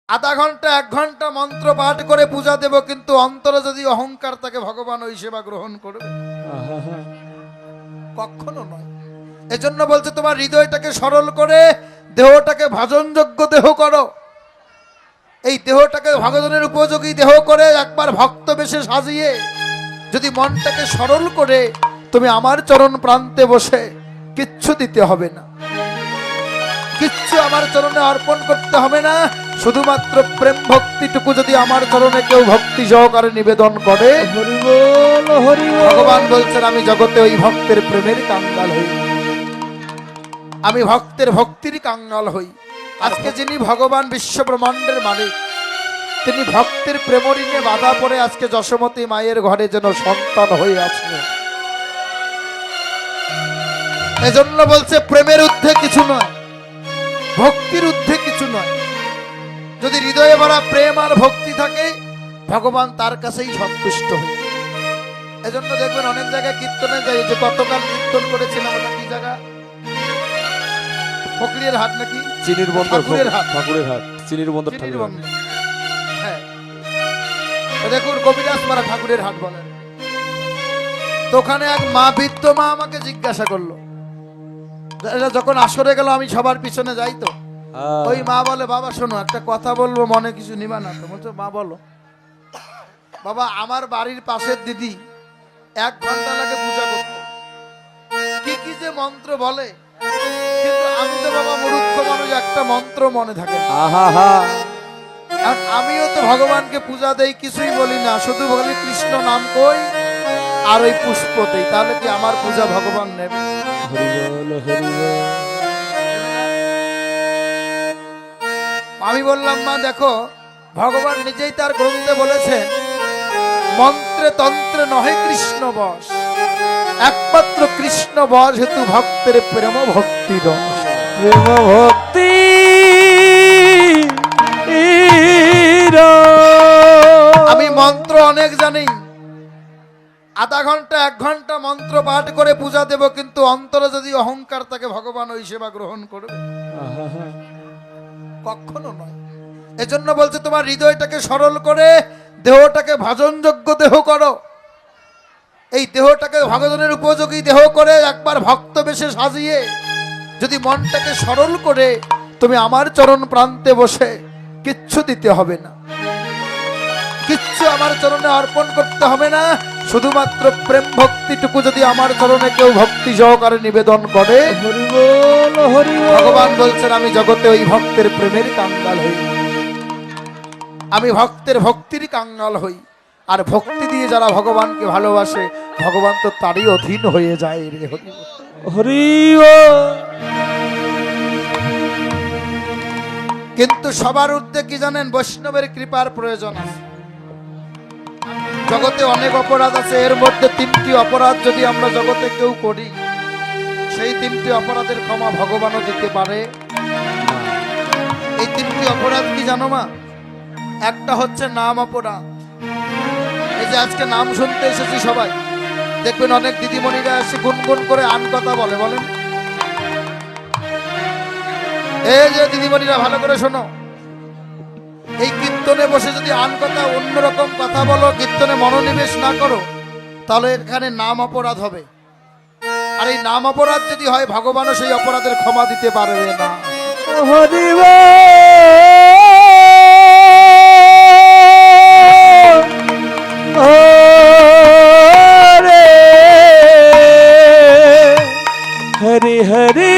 আধা ঘন্টা 1 ঘন্টা মন্ত্র পাঠ করে পূজা দেব, কিন্তু অন্তরে যদি অহংকার থাকে ভগবান ওই সেবা গ্রহণ করবে? কখনো নয়। এজন্য বলছে তোমার হৃদয়টাকে সরল করে দেহটাকে ভাজনযোগ্য দেহ করো। এই দেহটাকে ভগবানের উপযোগী দেহ করে একবার ভক্ত বেশে সাজিয়ে যদি মনটাকে সরল করে তুমি আমার চরণ প্রান্তে বসে, কিচ্ছু দিতে হবে না, কিচ্ছু আমার চরণে অর্পণ করতে হবে না, শুধুমাত্র প্রেম ভক্তিটুকু যদি আমার চরণে কেউ ভক্তি সহকারে নিবেদন করে, হরি বল হরি বল। ভগবান বলছেন আমি জগতে ওই ভক্তের প্রেমের কাঙ্গাল হই, আমি ভক্তের ভক্তির কাঙ্গাল হই। আজকে যিনি ভগবান বিশ্ব ব্রহ্মাণ্ডের মালিক, তিনি ভক্তের প্রেমঋণে বাধা পড়ে আজকে যশোমতী মায়ের ঘরে যেন সন্তান হয়ে আছে। এজন্য বলছে প্রেমের ঊর্ধ্বে কিছু নয়, ভক্তির ঊর্ধ্বে কিছু নয়। যদি হৃদয়ে ভরা প্রেম আর ভক্তি থাকে, ভগবান তার কাছেই সন্তুষ্ট হয়। এজন্য দেখবেন অনেক জায়গায় কীর্তনে যাই, যে গতকাল কীর্তন করেছিলাম ওটা কি জায়গা, ফকরির হাট নাকি চিনির বন্দর, ঠাকুরের হাট, ঠাকুরের হাট, চিনির বন্দর, চিনির ঠাকুরের হাট। বন্দর। হ্যাঁ, তো দেখুন কবিরাজ মারা ঠাকুরের হাট বলেন। তো ওখানে এক মা, বৃদ্ধ মা আমাকে জিজ্ঞাসা করলো, এটা যখন আসরে গেল আমি সবার পিছনে যাই, তো ওই মা বলে বাবা শোনো একটা কথা বলবো, মনে কিছু নিবা না তো? বলছো মা বলো। বাবা আমার বাড়ির পাশের দিদি 1 ঘন্টা লাগে পূজা করতে, কি কি যে মন্ত্র বলে, কিন্তু আমি তো বাবা মূর্খ মানুষ, একটা মন্ত্র মনে থাকে না। আর আমিও তো ভগবানকে পূজা দেই, কিছুই বলি না, শুধু বলি কৃষ্ণ নাম কই আর ওই পুষ্প দেই, তাহলে কি আমার পূজা ভগবান নেবে? হরি বল হরি বল। আমি বললাম মা দেখো, ভগবান নিজেই তার গ্রন্থে বলেছেন মন্ত্রে তন্ত্রে নহে কৃষ্ণ বশ, একমাত্র কৃষ্ণ বশ হেতু ভক্তের প্রেম ভক্তি রস। প্রেম ভক্তি আমি মন্ত্র অনেক জানি, আধা ঘন্টা 1 ঘন্টা মন্ত্র পাঠ করে পূজা দেব, কিন্তু অন্তরে যদি অহংকার থাকে ভগবান ওই সেবা গ্রহণ করবে? কখনো নয়। এজন্য বলছে তোমার হৃদয়টাকে সরল করে দেহটাকে ভাজনযোগ্য দেহ করো। এই দেহটাকে ভগবানের উপযোগী দেহ করে একবার ভক্ত বেশে সাজিয়ে যদি মনটাকে সরল করে তুমি আমার চরণ প্রান্তে বসে, কিচ্ছু দিতে হবে না, কিচ্ছু আমার চরণে অর্পণ করতে হবে না, শুধুমাত্র প্রেম ভক্তিটুকু যদি আমার চরণে কেউ ভক্তি সহকারে নিবেদন করে, হরি বল হরি বল। ভগবান বলছেন আমি জগতে ওই ভক্তের প্রেমের কাঙ্গাল হই, আমি ভক্তের ভক্তির কাঙ্গাল হই। আর ভক্তি দিয়ে যারা ভগবানকে ভালোবাসে, ভগবান তো তারই অধীন হয়ে যায় রে। হরি বল। হরি বল। কিন্তু সবার ঊর্ধ্বে কি জানেন, বৈষ্ণবের কৃপার প্রয়োজন আছে। জগতে অনেক অপরাধ আছে, এর মধ্যে 3টি অপরাধ যদি আমরা জগতে কেউ করি, সেই 3টি অপরাধের ক্ষমা ভগবানও দিতে পারে। এই 3টি অপরাধ কি জানো মা? একটা হচ্ছে নাম অপরাধ। এই যে আজকে নাম শুনতে এসেছি সবাই, দেখবেন অনেক দিদিমণিরা এসে গুনগুন করে আন কথা বলে, বলেন এই যে দিদিমণিরা ভালো করে শোনো, এই কীর্তনে বসে যদি আন কথা অন্যরকম কথা বলো, কীর্তনে মনোনিবেশ না করো, তাহলে এখানে নাম অপরাধ হবে। আর এই নাম অপরাধ যদি হয়, ভগবানও সেই অপরাধের ক্ষমা দিতে পারবে না। হরি বল হরে হরি হরি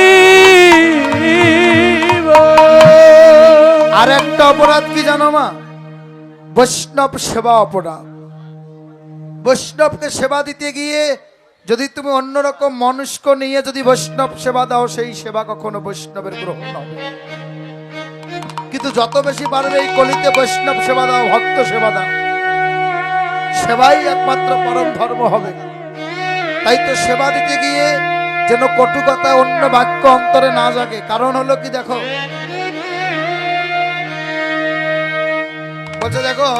বল। আর একটা অপরাধ কি জানো মা? বৈষ্ণব সেবা অপরাধ। বৈষ্ণবকে সেবা দিতে গিয়ে যদি তুমি অন্যরকম মনস্ক নিয়ে যদি বৈষ্ণব সেবা দাও, সেই সেবা কখনো বৈষ্ণবের গ্রহণ হবে। কিন্তু যত বেশি পারবে এই কলিতে বৈষ্ণব সেবা দাও, ভক্ত সেবা দাও, সেবাই একমাত্র পরম ধর্ম হবে। তাই তো সেবা দিতে গিয়ে যেন কটু কথা, অন্য বাক্য অন্তরে না জাগে। কারণ হলো কি দেখো, বলছে দেখো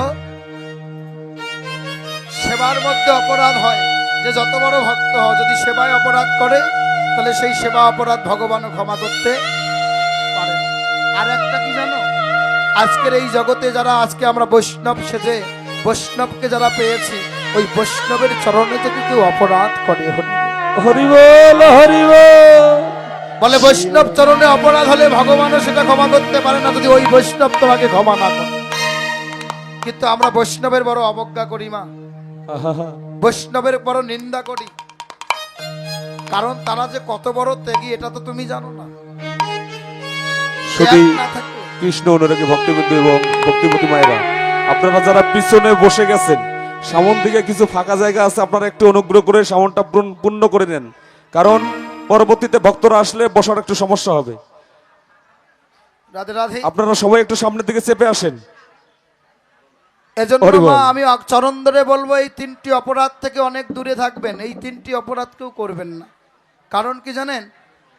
সেবার মধ্যে অপরাধ হয়, যে যত বড় ভক্ত হয় যদি সেবায় অপরাধ করে, তাহলে সেই সেবা অপরাধ ভগবানও ক্ষমা করতে পারে। আর একটা কি জানো, আজকের এই জগতে যারা আজকে আমরা বৈষ্ণব সেজে বৈষ্ণবকে যারা পেয়েছি, ওই বৈষ্ণবের চরণে যদি কেউ অপরাধ করে, হরি বল হরি বল। বলে বৈষ্ণব চরণে অপরাধ হলে ভগবানও সেটা ক্ষমা করতে পারে না, যদি ওই বৈষ্ণব তোমাকে ক্ষমা না করে। কিন্তু আমরা বৈষ্ণবের বড় অবজ্ঞা করি মা, বৈষ্ণবের বড় নিন্দা করি, কারণ তারা যে কত বড় ত্যাগী এটা তো তুমি জানো না। শুধু ত্যাগ না থাকলে কৃষ্ণ অনুরাগী ভক্তিবুদ্ধ এবং ভক্তিপতি মায়েরা, আপনারা যারা পিছনে বসে গেছেন, সামন দিকে কিছু ফাঁকা জায়গা আছে, আপনারা একটু অনুগ্রহ করে সামনটা পূর্ণ করে নেন, কারণ পরবর্তীতে ভক্তরা আসলে বসার একটু সমস্যা হবে। রাধে রাধে। আপনারা সবাই একটু সামনের দিকে চেপে আসেন। এজন্য হরি বল। মা আমি চরণ ধরে বলবো, এই তিনটি অপরাধ থেকে অনেক দূরে থাকবেন। এই তিনটি অপরাধ কেউ করবেন না। কারণ কি জানেন,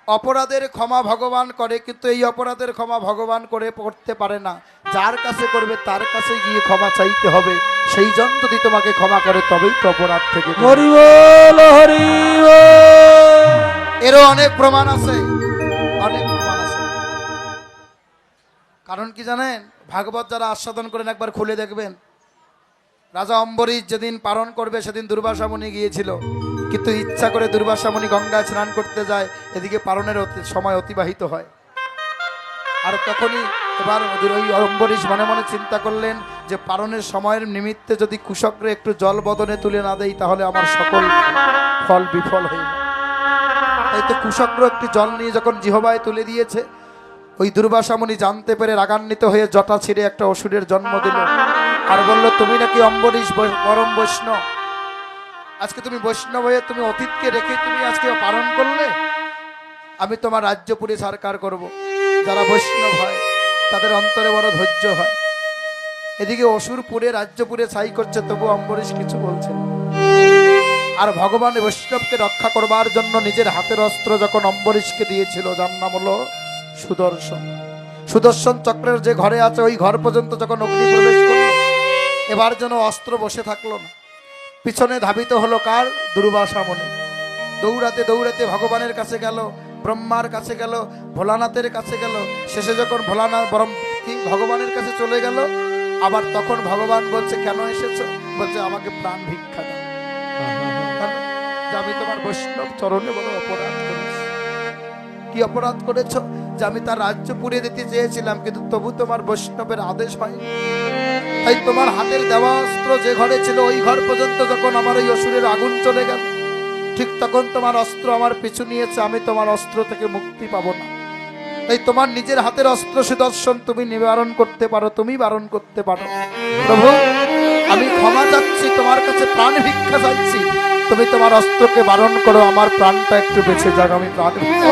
অপরাধের ক্ষমা ভগবান করে, কিন্তু এই অপরাধের ক্ষমা ভগবান করতে পারে না। যার কাছে করবে তার কাছে গিয়ে ক্ষমা চাইতে হবে। সেই জন যদি তোমাকে ক্ষমা করে তবেই তো অপরাধ থেকে দূরে। হরি বল হরি বল। এরও অনেক প্রমাণ আছে, অনেক প্রমাণ আছে। কারণ কি জানেন, ভাগবত যারা আস্বাদন করেন একবার খুলে দেখবেন। রাজা অম্বরীশ যেদিন পালন করবে সেদিন দুর্বাসা মুনি গিয়েছিল, কিন্তু ইচ্ছা করে দুর্বাসা মুনি গঙ্গায় স্নান করতে যায়, এদিকে পালনের সময় অতিবাহিত হয়। আর তখনই এবার ওই অম্বরীশ মনে মনে চিন্তা করলেন যে পালনের সময়ের নিমিত্তে যদি কুশকরে একটু জল বদনে তুলে না দেই তাহলে আমার সকল ফল বিফল হয়ে যায়। তাই তো কুশক্র একটি জল নিয়ে যখন জিহবায় তুলে দিয়েছে, ওই দুর্বাসা মুনি জানতে পেরে রাগান্বিত হয়ে জটা ছিঁড়ে একটা অসুরের জন্ম দিল, আর বলল তুমি নাকি অম্বরীশ পরম বৈষ্ণব, আজকে তুমি বৈষ্ণব হয়ে তুমি অতীতকে রেখে তুমি আজকে পালন করলে, আমি তোমার রাজ্যপুরে সরকার করব। যারা বৈষ্ণব হয় তাদের অন্তরে বড় ধৈর্য হয়। এদিকে অসুরপুরে রাজ্যপুরে ছাই করছে, তবু অম্বরীশ কিছু বলছে না। আর ভগবান বৈষ্ণবকে রক্ষা করবার জন্য নিজের হাতের অস্ত্র যখন অম্বরীশকে দিয়েছিল, যার নাম হলো সুদর্শন, সুদর্শন চক্রের যে ঘরে আছে ওই ঘর পর্যন্ত যখন অগ্নি প্রবেশ করলো, এবার যেন অস্ত্র বসে থাকলো না, পিছনে ধাবিত হলো কার? দুর্বাসা মুনি। দৌড়াতে দৌড়াতে ভগবানের কাছে গেল, ব্রহ্মার কাছে গেল, ভোলানাথের কাছে গেল, শেষে যখন ভোলানাথ ভগবানের কাছে চলে গেল, আবার তখন ভগবান বলছে কেন এসেছো? বলছে আমাকে প্রাণ ভিক্ষা দাও, যে আমি তোমার বৈষ্ণব চরণে বড় অপরাধ করেছি। কি অপরাধ করেছ? যে আমি তার রাজ্য পুড়িয়ে দিতে চেয়েছিলাম, কিন্তু তবু তোমার বৈষ্ণবের আদেশ হয়নি। তাই তোমার হাতের দেওয়া অস্ত্র যে ঘরে ছিল ওই ঘর পর্যন্ত যখন আমার ওই অসুরের আগুন চলে গেল, ঠিক তখন তোমার অস্ত্র আমার পিছু নিয়েছে, আমি তোমার অস্ত্র থেকে মুক্তি পাবো না। তাই তোমার নিজের হাতের অস্ত্র সুদর্শন তুমি নিবারণ করতে পারো, তুমি বারণ করতে পারো। প্রভু আমি ক্ষমা চাচ্ছি, তোমার কাছে প্রাণ ভিক্ষা চাইছি, তুমি তোমার অস্ত্রকে বারণ করো, আমার প্রাণটা একটু বেঁচে যাক, আমি প্রাণ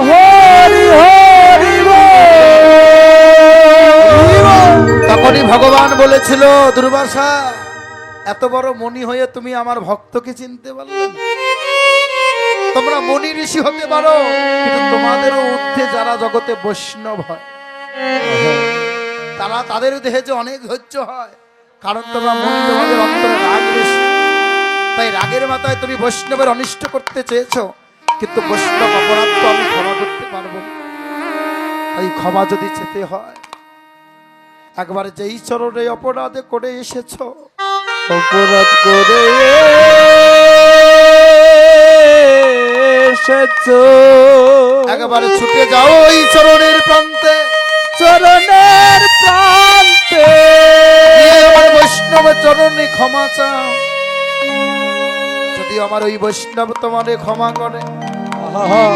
হরি হরি বল। তখনই ভগবান বলেছিল দুর্বাসা, এত বড় মণি হয়ে তুমি আমার ভক্তকে চিনতে পারলে না? তোমরা মণি ঋষি হতে পারো, কিন্তু তোমাদেরও ঊর্ধ্বে যারা জগতে বৈষ্ণব হয় তারা তাদের দেহে যে অনেক ধৈর্য হয়, কারণ তোমরা মণি, তোমাদের অন্তরে রাগ বেশি। তাই রাগের মাথায় তুমি বৈষ্ণবের অনিষ্ট করতে চেয়েছো, কিন্তু বৈষ্ণব অপরাধ তো আমি ক্ষমা করতে পারবো না। তাই ক্ষমা যদি চেতে হয়, একবার যেই চরণে অপরাধে করে এসেছো, অপরাধ করে এসেছো, একবারে ছুটে যাও ওই চরণের প্রান্তে, চরণের প্রান্তে গিয়ে আমার বৈষ্ণব চরণে ক্ষমা চাও। যদি আমার ওই বৈষ্ণব তোমারে ক্ষমা করে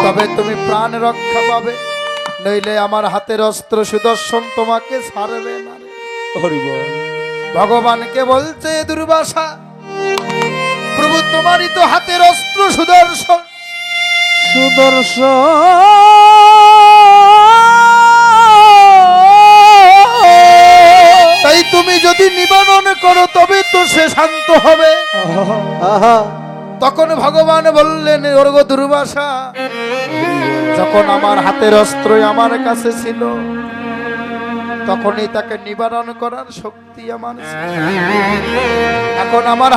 তবে তুমি প্রাণ রক্ষা পাবে, নইলে আমার হাতের অস্ত্র সুদর্শন তোমাকে ছাড়বে না। হরি বল। ভগবানকে বলছে দুর্বাসা, প্রভু তোমারই তো হাতের অস্ত্র সুদর্শন, সুদর্শন তাই তুমি যদি নিবারণ করো তবে তো সে শান্ত হবে। তখন ভগবান বললেন, ওরগো দুর্বাসা, যখন আমার হাতের অস্ত্র আমার কাছে ছিল তখনই তাকে নিবারণ করার শক্তি আমার ছিল। এখন আমার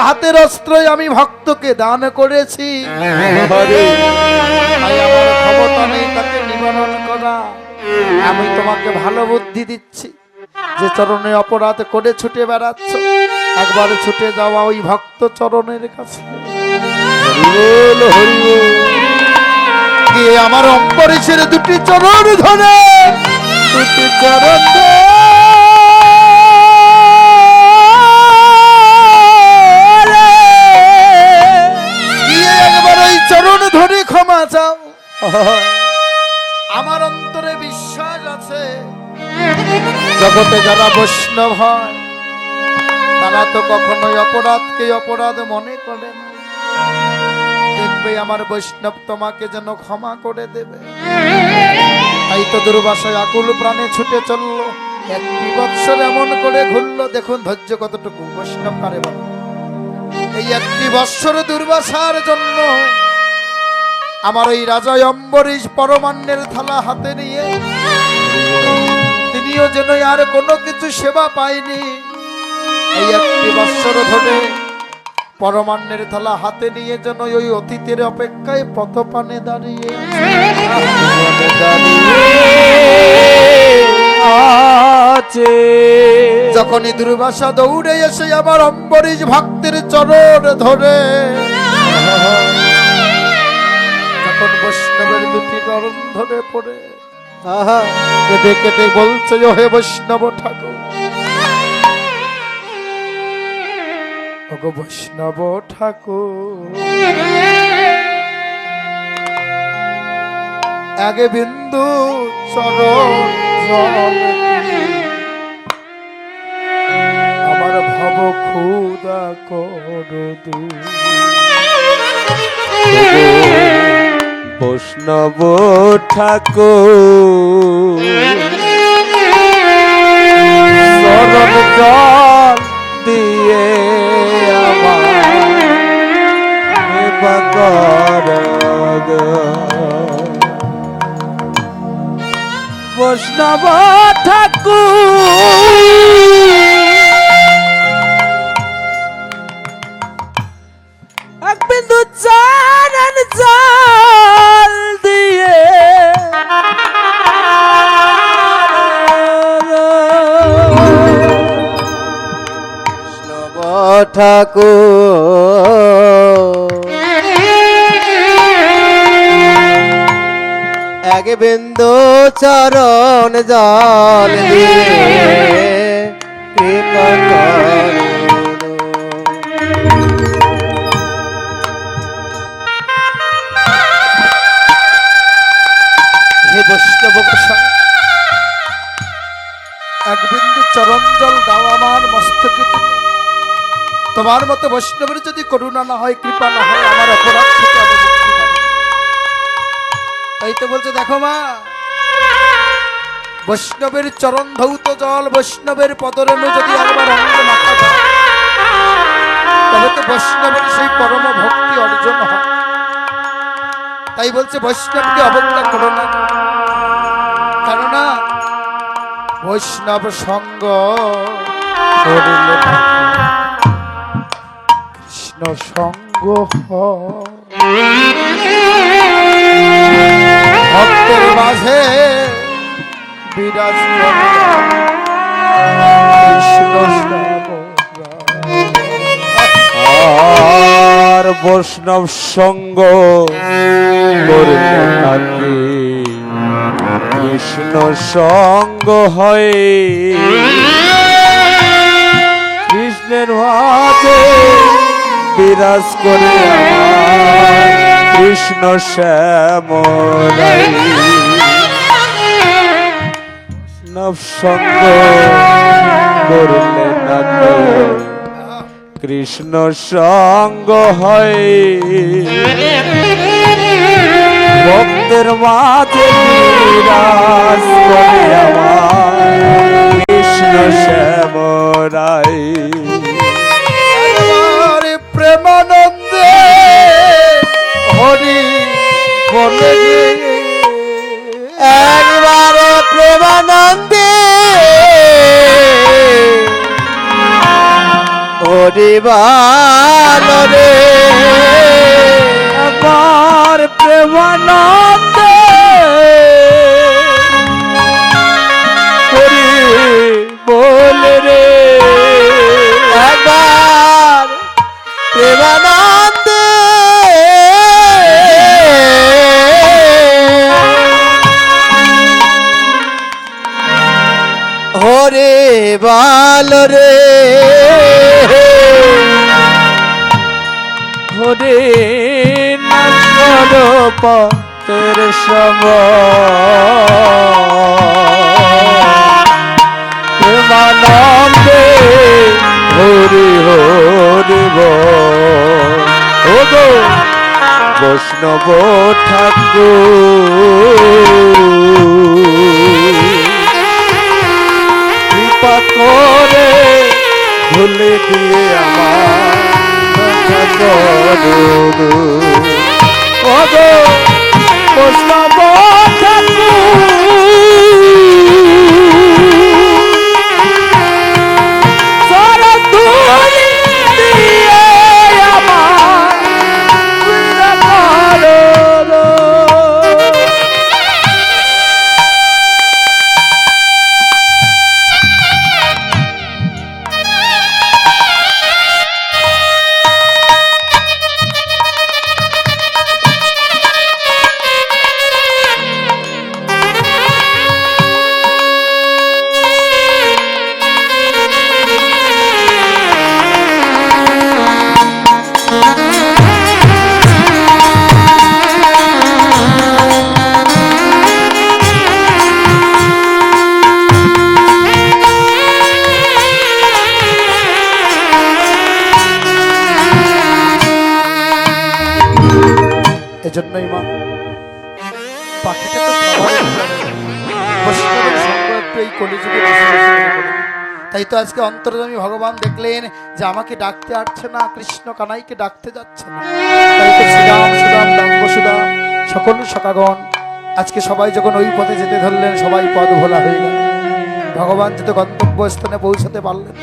হাতের অস্ত্রই আমি ভক্তকে দান করেছি, তাই আমার ক্ষমতা নেই তাকে নিবারণ করা। আমি তোমাকে ভালো বুদ্ধি দিচ্ছি, যে চরণে অপরাধ করে ছুটে বেড়াচ্ছ, একবার ছুটে যাওয়া ওই ভক্ত চরণের কাছে হরিবোল হরিবোল। গিয়ে আমার অম্বরীশের দুটি চরণ ধরে, দুটি চরণ গিয়ে একবার ওই চরণ ধরে ক্ষমা চাও। আমার অন্তরে বিশ্বাস আছে জগতে যারা বৈষ্ণব হয় তারা তো কখনোই অপরাধকে অপরাধ মনে করে না। দেখবে আমার বৈষ্ণব তোমাকে যেন ক্ষমা করে দেবে। তাই তো দুর্বাসায় আকুল প্রাণে ছুটে চললো, একটি বৎসর এমন করে ঘুরলো। দেখুন ধৈর্য কতটুকু বৈষ্ণব কারে বলে। এই একটি বৎসর দুর্বাসার জন্য আমার ওই রাজা অম্বরীশ পরমান্নের থালা হাতে নিয়ে, তিনিও যেন আর কোনো কিছু সেবা পায়নি। এই একটি বৎসর ধরে পরমান্নের থালা হাতে নিয়ে যেন ওই অতীতের অপেক্ষায় পথপানে দাঁড়িয়ে আছে। যখনই দুর্বাসা দৌড়ে এসে আমার অম্বরীশ ভক্তের চরণ ধরে, যখন বৈষ্ণবের দুটি চরণ ধরে পড়ে কেটে কেটে বলছে, হে বৈষ্ণব ঠাকুর, ওগো বৈষ্ণব ঠাকুর, আগে বিন্দু চরণ জল আমার ভব ক্ষুদা করো দূর। বৈষ্ণব ঠাকুর চরণ জল দিয়ে আমার কৃপা করো গো। বৈষ্ণব ঠাকুর এক বিন্দু চরণ জল দিয়ে বৈষ্ণব ঠাকুর এক বিন্দু চরণ জল দিয়ে কৃপা করুন। হে বৈষ্ণব গোসাই, এক বিন্দু চরণ জল দাও আমার মস্তকে তুলে। তোমার মতো বৈষ্ণবের যদি করুণা না হয়, কৃপা না হয়, আমার অপরাধ থেকে আমি মুক্তি পাবো। তাই তো বলছে, দেখো মা, বৈষ্ণবের চরণ ধৌত জল, বৈষ্ণবের পদরেণু যদি একবার অঙ্গে মাখা যায়, তবে তো বৈষ্ণবের সেই পরম ভক্তি অর্জন হয়। তাই বলছে বৈষ্ণবকে অবজ্ঞা করো না, কেননা বৈষ্ণব সঙ্গ করিলে কৃষ্ণ সঙ্গ ভক্তের মাঝে বিরাজ করে কৃষ্ণ আর বৈষ্ণব সঙ্গ করলে নাকি কৃষ্ণ সঙ্গ হয়। কৃষ্ণের মাঝে বিরাজ করে আমার কৃষ্ণ শ্যামলাই। নব সঙ্গ করলে নাকি কৃষ্ণ সঙ্গ হয়। ভক্তের মাঝে বিরাজ করে আমার কৃষ্ণ শ্যামরাই। প্রেমানন্দে হরি বলে একবার প্রেমানন্দে হরিবাল রে আমার প্রেমানন্দে হরি প্রেমানন্দে হরে বাল রে হরে নন্দ পথের সম প্রেমানন্দে হরি হরি ও গো বৈষ্ণব ঠাকুর কৃপা করে ভুলে দিয়ে আমার কথা করো ও গো বৈষ্ণব ঠাকুর চরণ ধুলি দিয়ে আমার পীড়া করো। এজন্যই মা পাখিটা তো সবারই বৈষ্ণবের সঙ্গ একটু এই কলিযুগে বেশি বেশি করে করে। তাই তো আজকে অন্তর্যামী ভগবান দেখলেন যে আমাকে ডাকতে আসছে না, কৃষ্ণ কানাইকে ডাকতে যাচ্ছে না। তাই তো শ্রীরাম সুদাম দাম্ব সুদাম সকল সখাগণ আজকে সবাই যখন ওই পথে যেতে ধরলেন সবাই পথ ভোলা হয়ে গেল। ভগবান যেতে গন্তব্যস্থানে পৌঁছাতে পারলেন।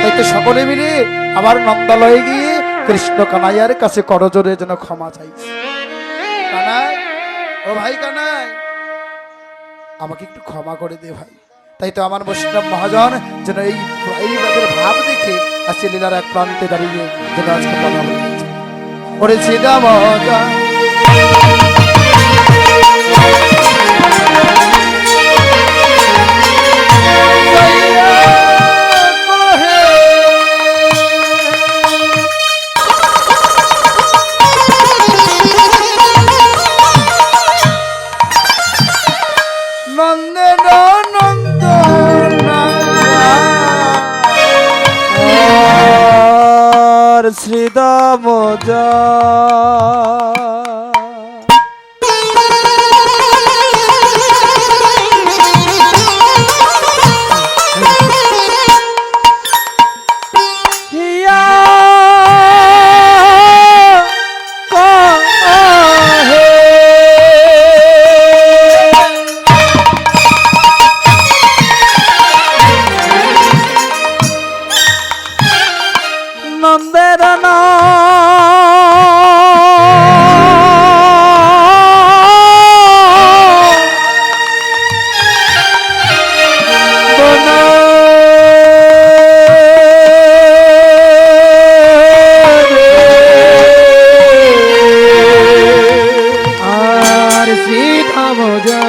তাই তো সকলে মিলে আবার নন্দালয়ে গিয়ে কৃষ্ণ কানাইয়ার কাছে করজোরে যেন ক্ষমা চাইছে। কানাই, ও ভাই কানাই, আমাকে একটু ক্ষমা করে দে ভাই। তাই তো আমার বৈষ্ণব মহাজন যেন এই ভাব দেখে আজকে লীলার এক প্রান্তে দাঁড়িয়ে যেন আজকে কথা বলেছে ওরে ছিদা মজা শ্রীদাম যা নন্দের না আর সীতা মজা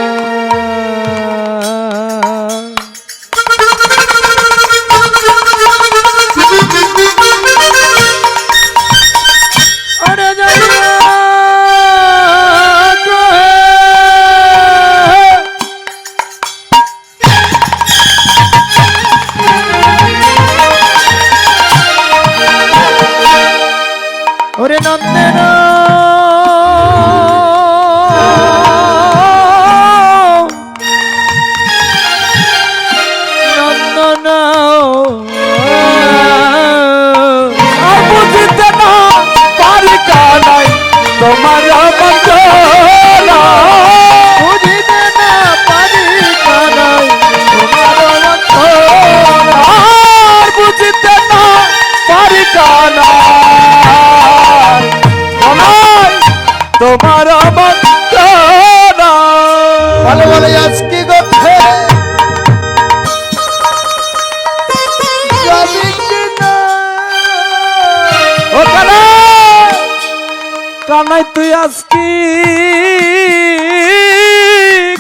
কানাই তুই আজকি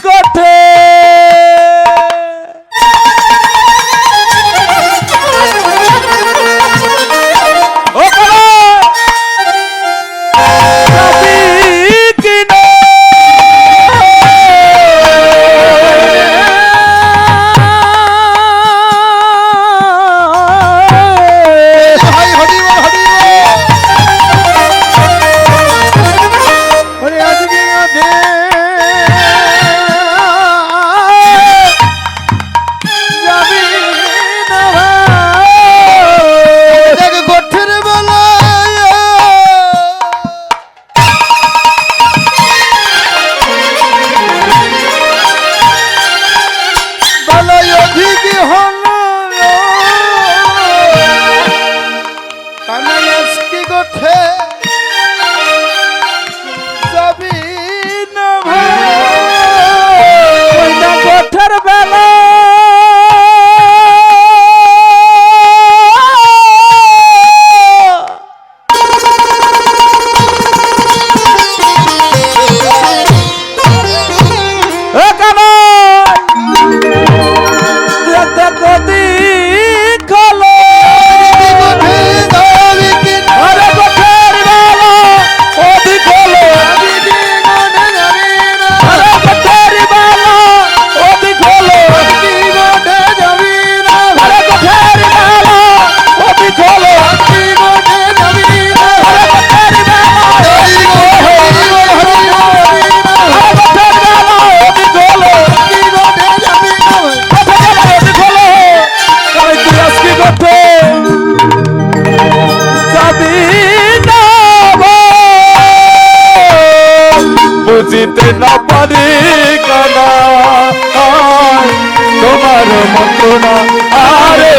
গোঠে ও কানাই কিনা ভাই হরি বল, হরি বল। ওরে আজকে ওঠে যাবি না ভাই। দেখ গোঠের বেলায় বেলায় অধিক হলো কানাই আজকে গোঠে যাবি না ভাই। গোঠের বেলা বুঝিতে না পারি কানা তোমার মন্ত্রণা আরে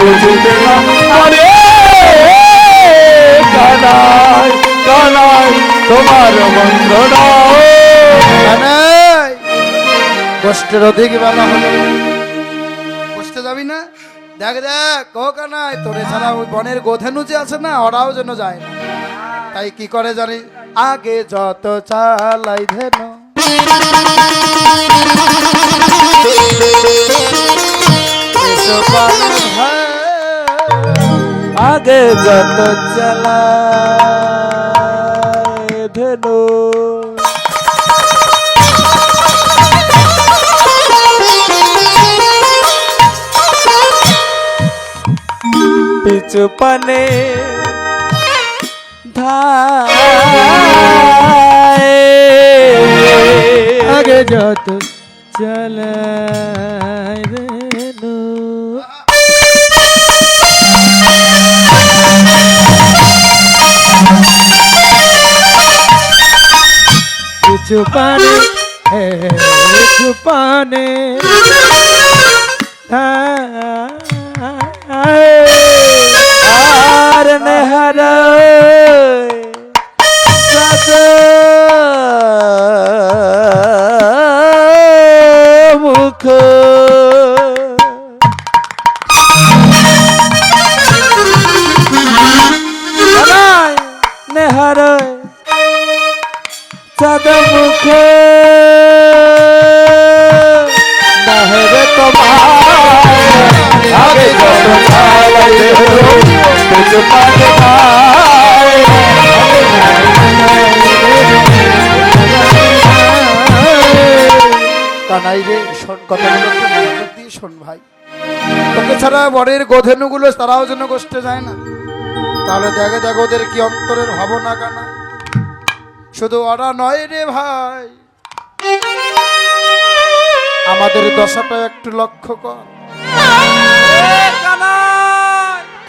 বুঝিতে না পারি কানাই কানাই তোমার মন্ত্রণা কানাই কষ্টের অধিক বেলা হলো কষ্টে যাবি না দেখ দেখ ও কানাই তোরে ছাড়া ওই বনের গোধেনু যে আছে না ওরাও যেন যায় না তাই কি করে জানি আগে যত চালাই ধেনু এসো পালন হয়। আগে যত চলা ধেনু পিছু পানে আগে যত চালায় রেনু কিছু পানে কিছু পানে আর নেহার মুখ নেহার চাঁদ মুখ নাহরে তোমার আগে যত চালাই কিছু পানে কানাই রে শোন কথাগুলো একটু মনোযোগ দিয়ে শোন ভাই তোকে ছাড়া বরের গোধেনুগুলো তারাও যেন কষ্টে যায় না তাহলে দেখে দেখ ওদের কি অন্তরের ভাবনা কানা শুধু ওরা নয় রে ভাই আমাদের দশাটা একটু লক্ষ্য কর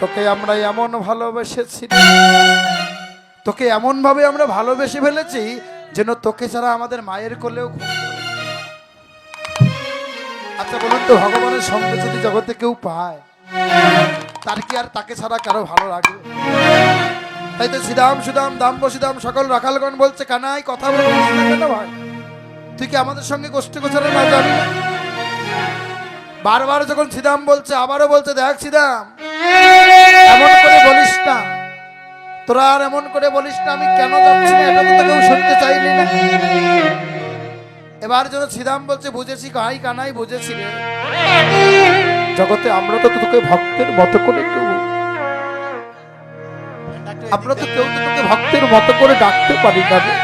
তোকে আমরা এমন ভালোবেসেছি তোকে এমন ভাবে আমরা ভালোবেসে ফেলেছি যেন তোকে ছাড়া আমাদের মায়ের কোলেও ঘুম ধরে। আচ্ছা বলুন তো ভগবানের সঙ্গে যদি জগতে কেউ পায় তার কি আর তাকে ছাড়া কারো ভালো লাগবে তাই তো শ্রীরাম সুদাম দাম বসিদাম সকল রাখালগণ বলছে কানাই কথা বলছিস না কেন ভাই তুই কি আমাদের সঙ্গে গোষ্ঠী গোছারে না যাবি না বারবার যখন শ্রীরাম বলছে আবারও বলছে দেখ শ্রীরাম এমন করে বলিস না তোরা আর এমন করে বলিস না আমি কেন যাচ্ছি না, এটা তো কেউ শুনতে চাইলি না। এবার যেন শ্রীরাম বলছে, বুঝেছি ভাই কানাই, বুঝেছি রে। জগতে আমরা তো তোকে ভক্তের মতো করে কেউ, আমরা তো কেউ তো তোকে ভক্তের মতো করে ডাকতে পারি না রে।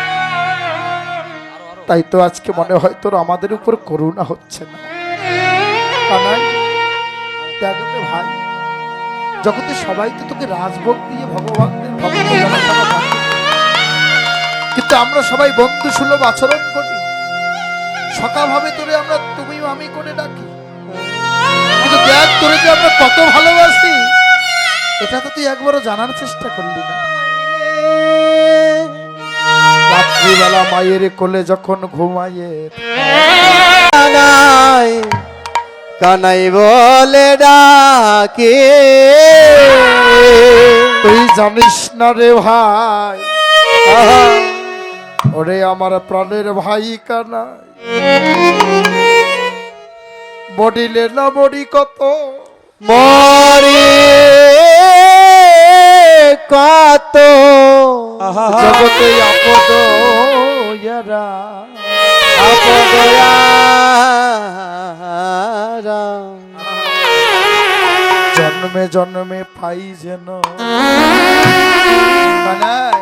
তাই তো আজকে মনে হয় তোর আমাদের উপর করুণা হচ্ছে না। কানাই দেখ রে ভাই, জগতে সবাই তো তোকে রাজভোগ দিয়ে ভগবানের ভক্ত জনতারা ডাকে, কিন্তু আমরা সবাই বন্ধু সুলভ আচরণ করি, সকাভাবে তোরে আমরা তুমি আমি করে ডাকি। কিন্তু দেখ তোরে যে আমরা কত ভালোবাসি, এটা তো তুই একবারও জানার চেষ্টা করলি না। রাত্রিবেলা মায়ের কোলে যখন ঘুমাইয়ে কানাই কানাই বলে ডাকে, তুই জানিস না রে ভাই, ওরে আমার প্রাণের ভাই কানাই, বডিলে না বডি কত মরে কত জগতে আপদ ইয়ারা, জন্মে জন্মে পাই যেন কানাই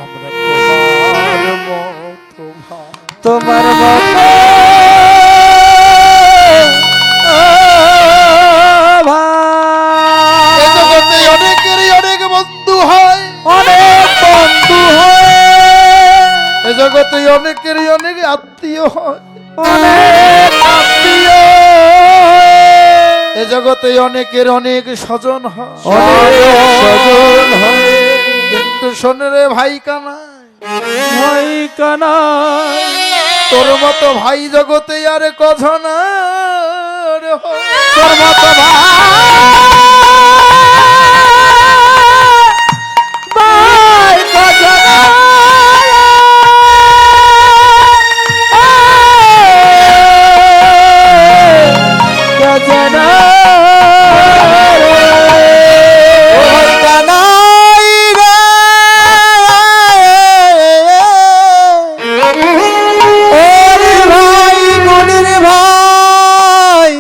আমরা তোমার মতো ভাই। তোমার এ জগতে অনেকেরই অনেক বন্ধু হয়, অনেক বন্ধু হয়, এ জগতে অনেকেরই অনেক আত্মীয় হয়, অনেক আত্মীয়, এ জগতে অনেকের অনেক স্বজন হয়, অনেক স্বজন হয়। কিন্তু শোন রে ভাই কানাই, ভাই কানাই তোর মতো ভাই জগতে আর কজন রে হয়। তোর মতো ভাই কজন কানাই রে, ওরে ভাই মনের ভাই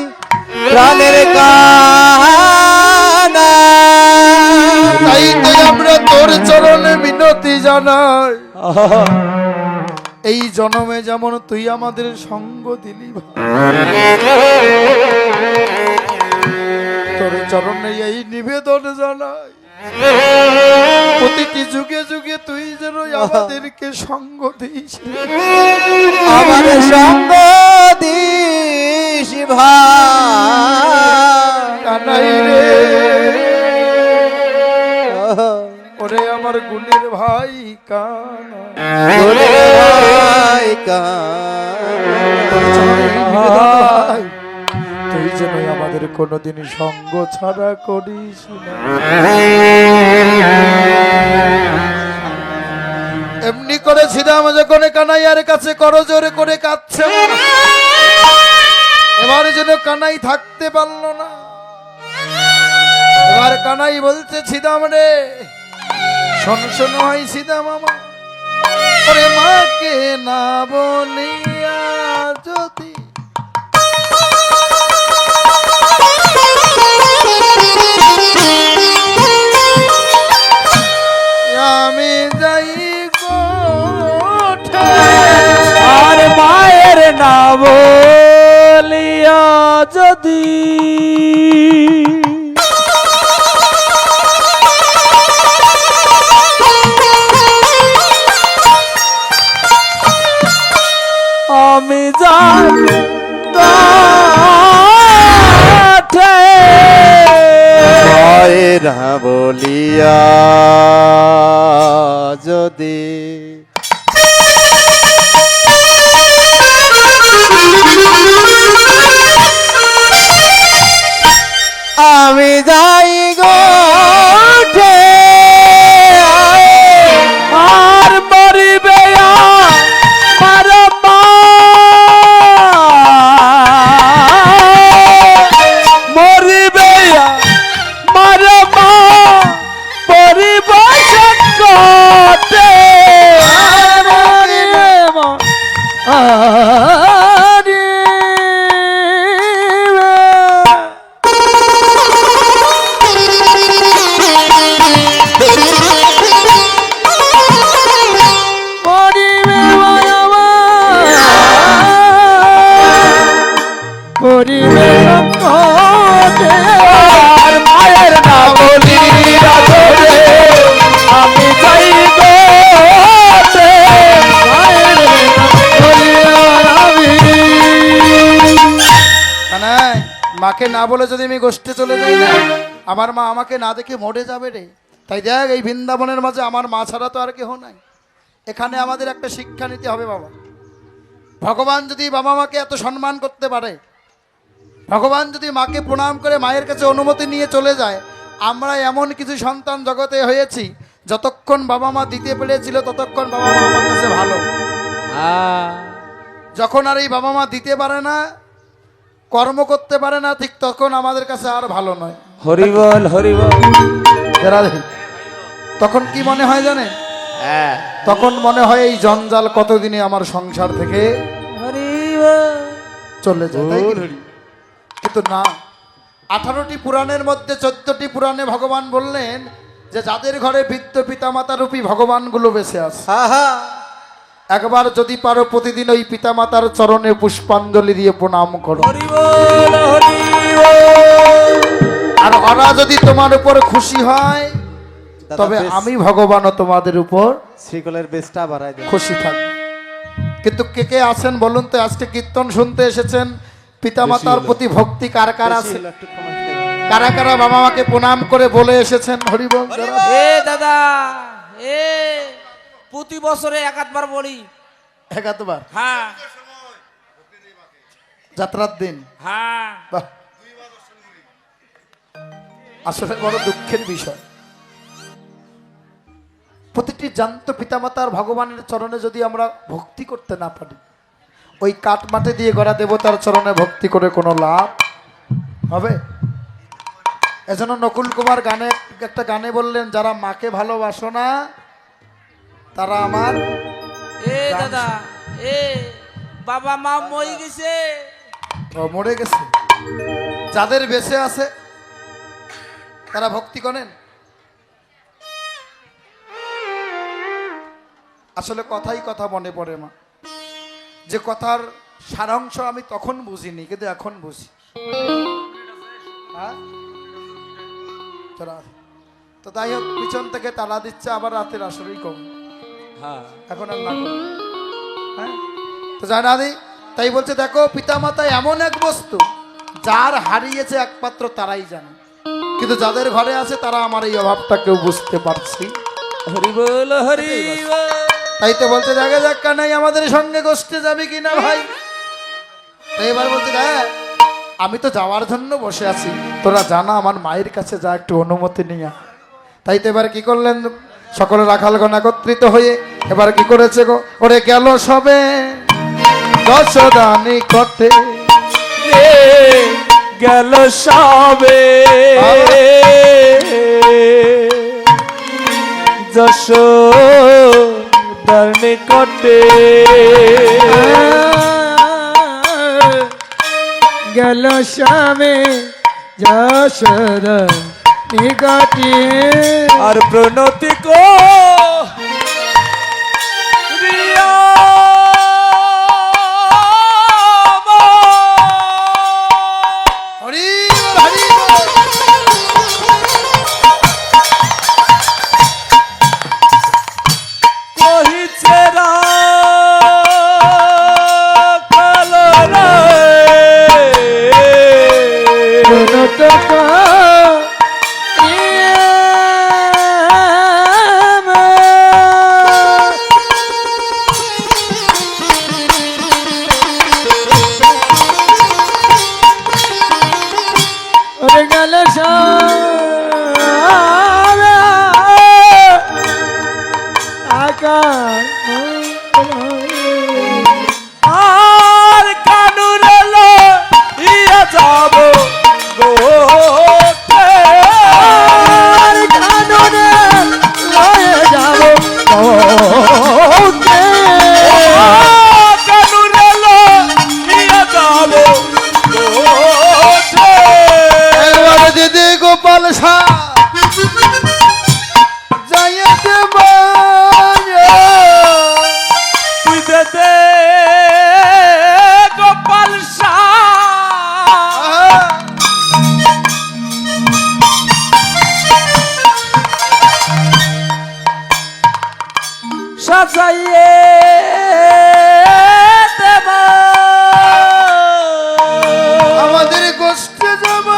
প্রাণের কানা, তাই তো আমরা তোর চরণে মিনতি জানাই, এই জন্মে যেমন তুই আমাদের সঙ্গ দিলি ভাই, তোর চরণে এই নিবেদন জানাই, প্রতিটি যুগে যুগে তুই যেন আমাদেরকে সঙ্গ দিস, আমাদের সঙ্গ দিস ভাই কানাই রে। ওরে আমার গুণের ভাই কানা, ওরে ভাই ভাই, তুই যেন আমাদের কোনোদিন সঙ্গ ছাড়া করিস না। এমনি করেছিলাম যখন কানাইয়ার কাছে করজোরে করে কাঁদছে, এবার যেন কানাই থাকতে পারলো না। এবার কানাই বলছে, ছিদাম রে, শোন শোন ভাই ছিদাম মামা, ওরে মাকে না বলিয়া যদি আমি যাই কোঠে, আর মায়ের না বলিয়া যদি আমি যাই কাঠে, না বলিয়া যদি আমি যাই গোঠে আর মরিবে আমার মা, মরিবে আমার মা, পরিবেশ না বলে যদি আমি গোষ্ঠে চলে যাই না, আমার মা আমাকে না দেখে মরে যাবে রে। তাই দেখ, এই বৃন্দাবনের মাঝে আমার মা ছাড়া তো আর কেহ নাই। এখানে আমাদের একটা শিক্ষা নিতে হবে বাবা। ভগবান যদি বাবা মাকে এত সম্মান করতে পারে, ভগবান যদি মাকে প্রণাম করে মায়ের কাছে অনুমতি নিয়ে চলে যায়, আমরা এমন কিছু সন্তান জগতে হয়েছি, যতক্ষণ বাবা মা দিতে পেরেছিল ততক্ষণ বাবা মা আমার কাছে ভালো। যখন আর এই বাবা মা দিতে পারে না, কর্ম করতে পারে না, ঠিক তখন আমাদের কাছে আর ভালো নয়। হরিবল হরিবল। রাধে। তখন কি মনে হয় জানে? হ্যাঁ তখন মনে হয় এই জঞ্জাল কতদিনে আমার সংসার থেকে চলে যায়, তাই কি? কিন্তু না, 18টি পুরাণের মধ্যে 14টি পুরাণে ভগবান বললেন যে যাদের ঘরে বৃদ্ধ পিতামাতা রূপী ভগবানগুলো বেঁচে আছে, একবার যদি পারো প্রতিদিন ওই পিতামাতার চরণে পুষ্পাঞ্জলি দিয়ে প্রণাম করো। হরিবল হরিবল। আর ওরা যদি তোমার উপর খুশি হয়, তবে আমি ভগবানও তোমাদের উপর শ্রীকলের বেশটা বাড়াই দেয়। খুশি থাকবে। কিন্তু কে কে আছেন বলুন তো? আজকে কীর্তন শুনতে এসেছেন, পিতামাতার প্রতি ভক্তি কার কার আছে? কারা কারা বাবা মাকে প্রণাম করে বলে এসেছেন হরিবল? এ দাদা, এ প্রতি বছরে একাধবার বলি। একাধবার? হ্যাঁ যাত্রার দিন? হ্যাঁ। বাহ, আসলে বড় দুঃখের বিষয়। প্রতিটি জান্ত পিতামাতার ভগবানের চরণে যদি আমরা ভক্তি করতে না পারি, ওই কাঠ মাটি দিয়ে গড়া দেবতার চরণে ভক্তি করে কোনো লাভ হবে? এজন্য নকুল কুমার গানে একটা গানে বললেন, যারা মাকে ভালোবাসো না তারা আমার এ দাদা, এ বাবা মা মই গেছে। মরে গেছে। যাদের বেঁচে আছে তারা ভক্তি করেন। আসলে কথাই কথা মনে পড়ে মা, যে কথার সারাংশ আমি তখন বুঝিনি, কিন্তু এখন বুঝি। হ্যাঁ? তো তাই হোক, পিছন থেকে তালা দিচ্ছে, আবার রাতের আসরেই কম, হ্যাঁ এখন আর না করো। হ্যাঁ, তো জানা দি, তাই বলছে দেখো, পিতামাতা এমন এক বস্তু যার হারিয়েছে একমাত্র তারাই জানে, কিন্তু যাদের ঘরে আছে তারা আমার এই অভাবটা কেউ বুঝতে পারছি। হরিবল হরিবল। তাই তো বলতে দেখা যাক কানাই আমাদের সঙ্গে গোষ্ঠে যাবি কিনা ভাই। তাই এবার বলতে হ্যাঁ, আমি তো যাওয়ার জন্য বসে আছি, তোরা জানা আমার মায়ের কাছে যা, একটু অনুমতি নিয়ে। তাই তো এবার কি করলেন, সকলে রাখালগণ একত্রিত হয়ে এবার কি করেছে গো, ওরে গেল সবে দশদানি কটে, গেল সবে যশোদার নিকটে, গেল স্বামী যশোদার নিকটে, আর প্রণতি কো রিয়া হরি হরি কহিছে রা কালো রে গেল আর কানুরে লো ইয়া যাব গোতে, আর কানুনে লয়ে যাব গোতে, কানুরে লো ইয়া যাব গোতে। এবার দিদি গোপাল শাহ যাইতে তুই দে দে গোপাল শাহ, সাজাইয়ে দেব আমাদের গোষ্ঠে যাব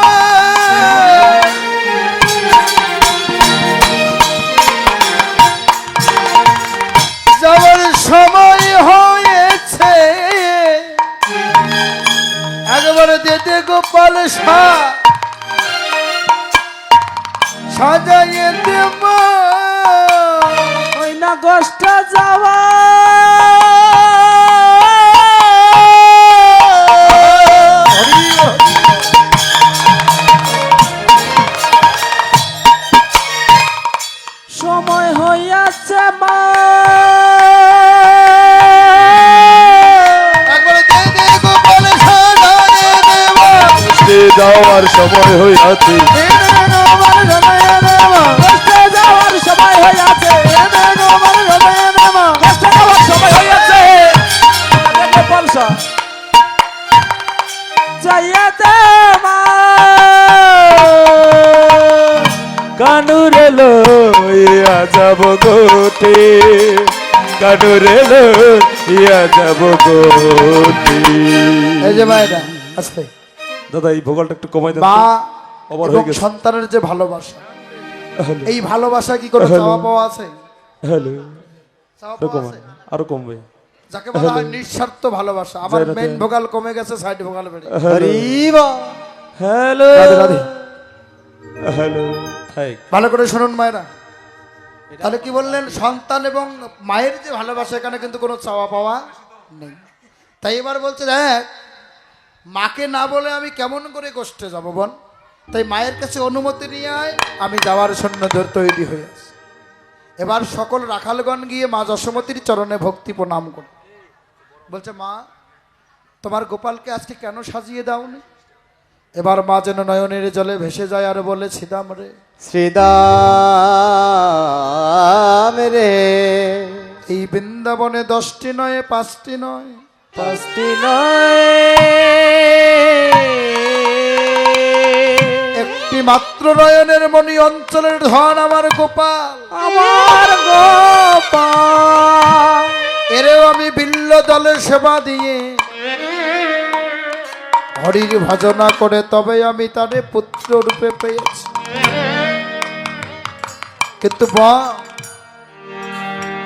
সাজাইয়ে দেব ওই না কষ্ট যাওয়া সময় হইয়াছে মা একবারে দে দে গোপাল সাজাইয়ে দেব কষ্টে যাওয়ার সময় হইয়াছে দে দে গোপাল সাজাইয়ে দেব কষ্টে যাওয়ার সময় হইয়াছে দে দে গোপাল সাজাইয়ে দেব কষ্টে যাওয়ার সময় হইয়াছে দেখো পলসা যাইয়া দে মা কানুরে লইয়া যাব গোটে কানুরে লইয়া যাব গোটে এই যে ভাইরা আস্তে দাদা এই ভোগালটা একটু কমাই দেন মা ওভার এবং হয়ে গেছে। সন্তানের যে ভালোবাসা এই ভালোবাসা কি কোনো চাওয়া পাওয়া আছে হ্যালো চাওয়া আরো পাওয়া কমান আছে আরো কমবে যাকে বলা হয় নিঃস্বার্থ ভালোবাসা আমার জয় রাধে। মেইন ভোকাল কমে গেছে সাইড ভোকাল বেড়ে হরিবা হ্যালো রাধে রাধে হ্যালো থাক ভালো করে শুনুন মায়েরা তাহলে কি বললেন সন্তান এবং মায়ের যে ভালোবাসা এখানে কিন্তু কোনো চাওয়া পাওয়া নেই তাই এবার বলছে দেখ মাকে না বলে আমি কেমন করে কষ্টে যাব বোন তাই মায়ের কাছে অনুমতি নিয়ে আয় আমি যাওয়ার জন্য তৈরি হয়ে আছি এবার সকল রাখালগণ গিয়ে মা যশোমতীর চরণে ভক্তি প্রণাম করে বলছে মা তোমার গোপালকে আজকে কেন সাজিয়ে দাওনি এবার মা যেন নয়নের জলে ভেসে যায় আর বলে ছিদাম রে শ্রীদাম রে এই বৃন্দাবনে 10টি নয় 5টি নয় পাঁচটি নয় একটি মাত্র নয়নের মণি অঞ্চলের ধন আমার গোপাল আমার গোপাল এরেও আমি বিল্ল দলে সেবা দিয়ে হরির ভজনা করে তবে আমি তারে পুত্র রূপে পেয়েছি কিন্তু মা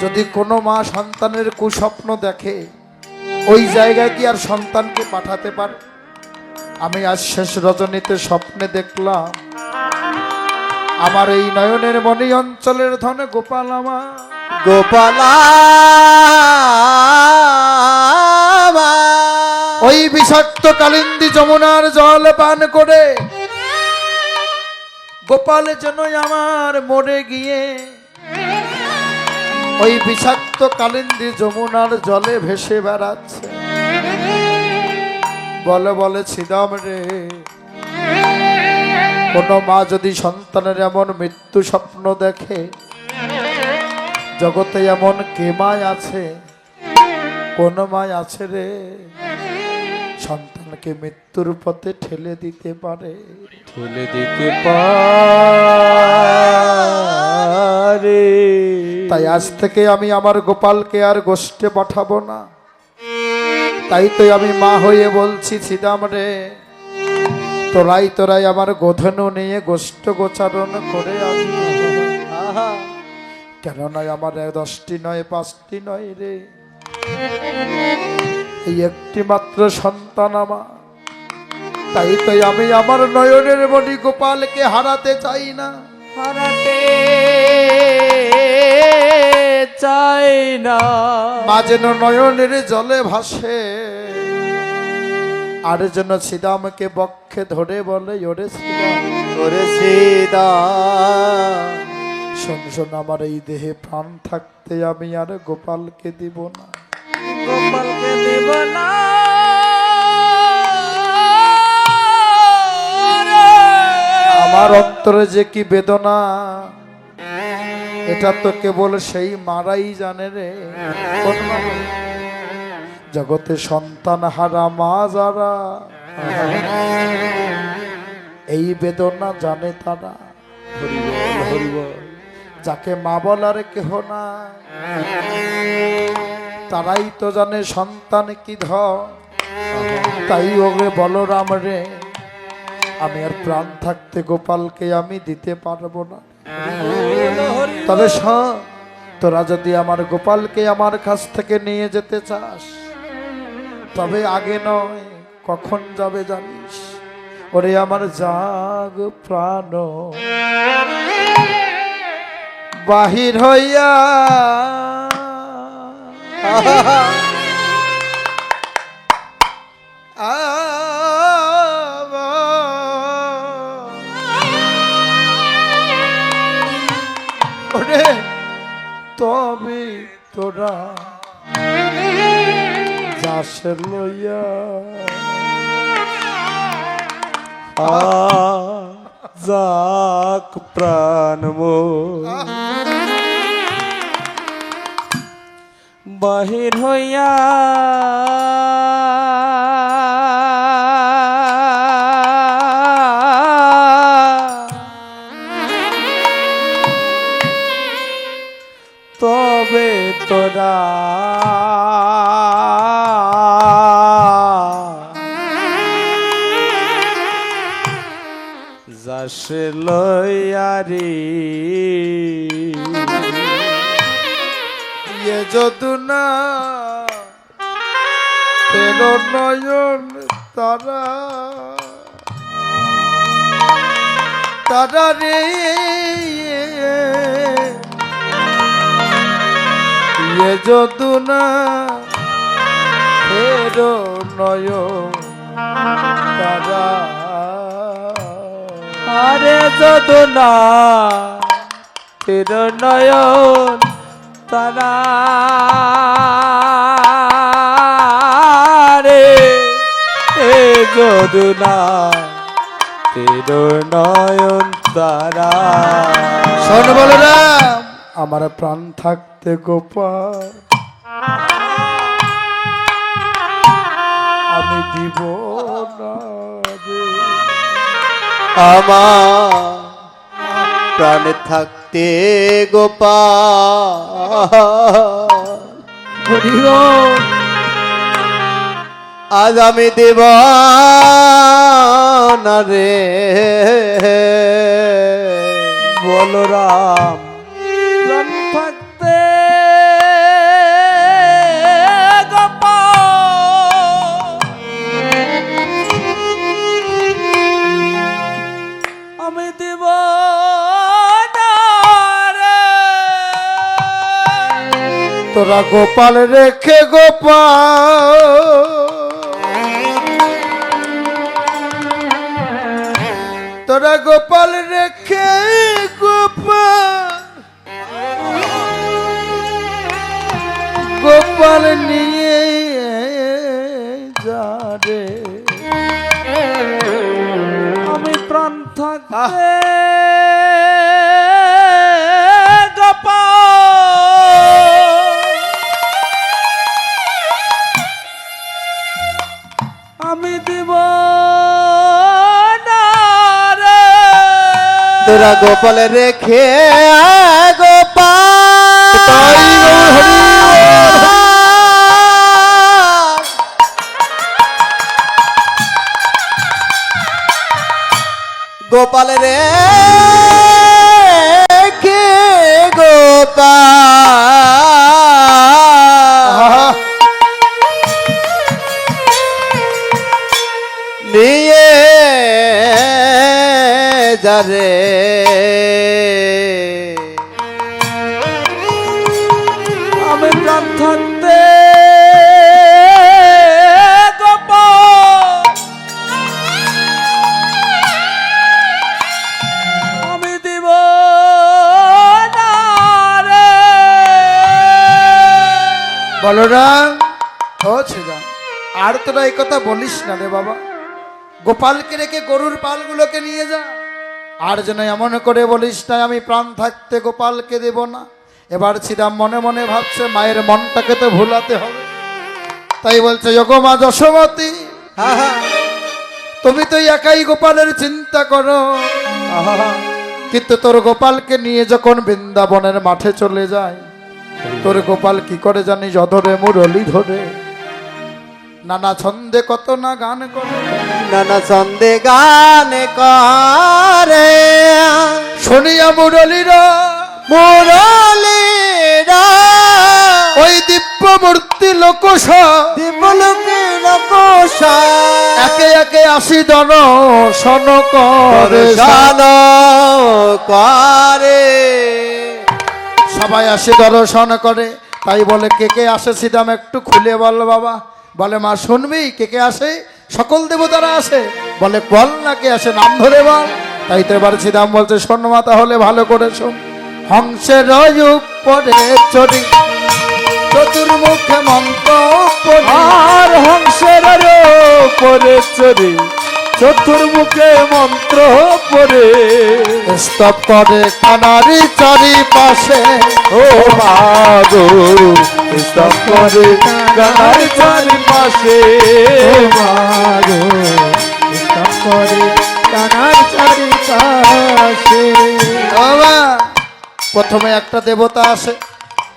যদি কোনো মা সন্তানের কুস্বপ্ন দেখে ওই জায়গায় কি আর সন্তানকে পাঠাতে পারে আমি আজ শেষ রজনীতে স্বপ্নে দেখলাম আমার এই নয়নের মণি অঞ্চলের ধনে গোপাল আমার গোপালা ওই বিষাক্ত কালিন্দী যমুনার জল পান করে গোপাল যেন আমার মরে গিয়ে ওই বিষাক্ত কালিন্দী যমুনার জলে ভেসে বেড়াচ্ছে বলে বলে ছিদাম রে কোন মা যদি সন্তানের এমন মৃত্যু স্বপ্ন দেখে জগতে এমন কে মায় আছে কোন মায় আছে রে সন্তানকে মৃত্যুর পথে ঠেলে দিতে পারে ঠেলে দিতে পারে তাই আজ থেকে আমি আমার গোপালকে আর গোষ্ঠে পাঠাবো না তাই তো আমি মা হয়ে বলছি ছিদাম রে তোরাই তোরাই আমার গোধনু নিয়ে গোষ্ঠ গোচারণ করে আসবি কেননা আমার 10টি নয় 5টি নয় রে এই একটি মাত্র সন্তান আমার তাই তো আমি আমার নয়নের মণি গোপালকে হারাতে চাই না হারাতে চাই না মা যেন নয়নের জলে ভাসে আর যেন শ্রীদামকে বক্ষে ধরে বলে ওরে শ্রীদাম ওরে শ্রীদাম শোন শোন আমার এই দেহে প্রাণ থাকতে আমি আর গোপালকে দিব না গোপালকে দেব না আমার অন্তরে যে কি বেদনা এটা তো কেবল সেই মারাই জানে রে কোন মা? জগতে সন্তান হারা মা যারা এই বেদনা জানে তারা যাকে মা বলার কেহ না তারাই তো জানে সন্তান কি ধর তাই ওরে বলরাম রে আমি আর প্রাণ থাকতে গোপালকে আমি দিতে পারবো না তবে শোন তোরা যদি আমার গোপালকে আমার কাছ থেকে নিয়ে যেতে চাস তবে আগে নয় কখন যাবে জানিস ওরে আমার জাগ প্রাণ বাহির হইয়া ওরে তবে তোরা যাস লইয়া যাক প্রাণ মোর বাহির হইয়া তবে তোরা যাস লয়ারি ইয়ে যদুনা তেরো নয়ন তারা তারা রে ইয়ে যদুনা তেরো নয়ন তারা আরে যদনা তের নয়ন তারা রে এ যদনা তের নয়ন তারা শোন বলরাম আমার প্রাণ থাকতে গোপাল আমি দিব না রে। আমার প্রাণে থাকতে গোপাল আজ আমি দেব না রে বলরাম প্রাণ থাকতে আমি দেব না রে। তোরা গোপাল রেখে গোপাল তোরা গোপাল রেখে গোপাল গোপাল নিয়ে যা রে আমি প্রাণ থাকতে আমি দিব না রে। তোরা গোপাল রেখে গোপাল গোপাল রে কে গোপাল নিয়ে যারে আমি প্রাণ থাকতে আমি দিব না রে। বলরাম ও ছিলাম আর তোরা এই কথা বলিস না রে বাবা গোপালকে রেখে গরুর পালগুলোকে নিয়ে যা আর যেন এমন করে বলিস না আমি প্রাণ থাকতে গোপালকে দেব না এবার ছিলাম মনে মনে ভাবছে মায়ের মনটাকে তো ভুলাতে হবে তাই বলছে যোগো মা যশোমতী তুমি তো একাই গোপালের চিন্তা করো কিন্তু তোর গোপালকে নিয়ে যখন বৃন্দাবনের মাঠে চলে যায় তোর গোপাল কি করে জানিস অধরে মুরলি ধরে নানা ছন্দে কত না গান করে নানা ছন্দে গান করে শুনিয়া মুরলীরা মুরলীরা ওই দিব্য মূর্তি লোকস দিবলোকে লোকসা একে একে আসি দন সন করে দর্শন করে সবাই আসে দর্শন করে, তাই বলে কে কে আসে সিদাম একটু খুলে বল বাবা। বলে মা শুনবি কে কে আসে? সকল দেবতারা আসে। বলে বল না কে আসে, নাম ধরে বল। তাই তো এবার সিদাম বলছে শোন মা তাহলে ভালো করে শোন। হংসের উপরে চড়ি চতুর্মুখে মন্ত্র পড়ি, আর হংসের পরে চড়ে চতুর্মুখে মন্ত্র পড়ে স্তব করে কানারি চারিপাশে। ও মাগো স্তব করে গানার চারিপাশে। মাগো স্তব করে কানার চারিপাশে। বাবা প্রথমে একটা দেবতা আসে,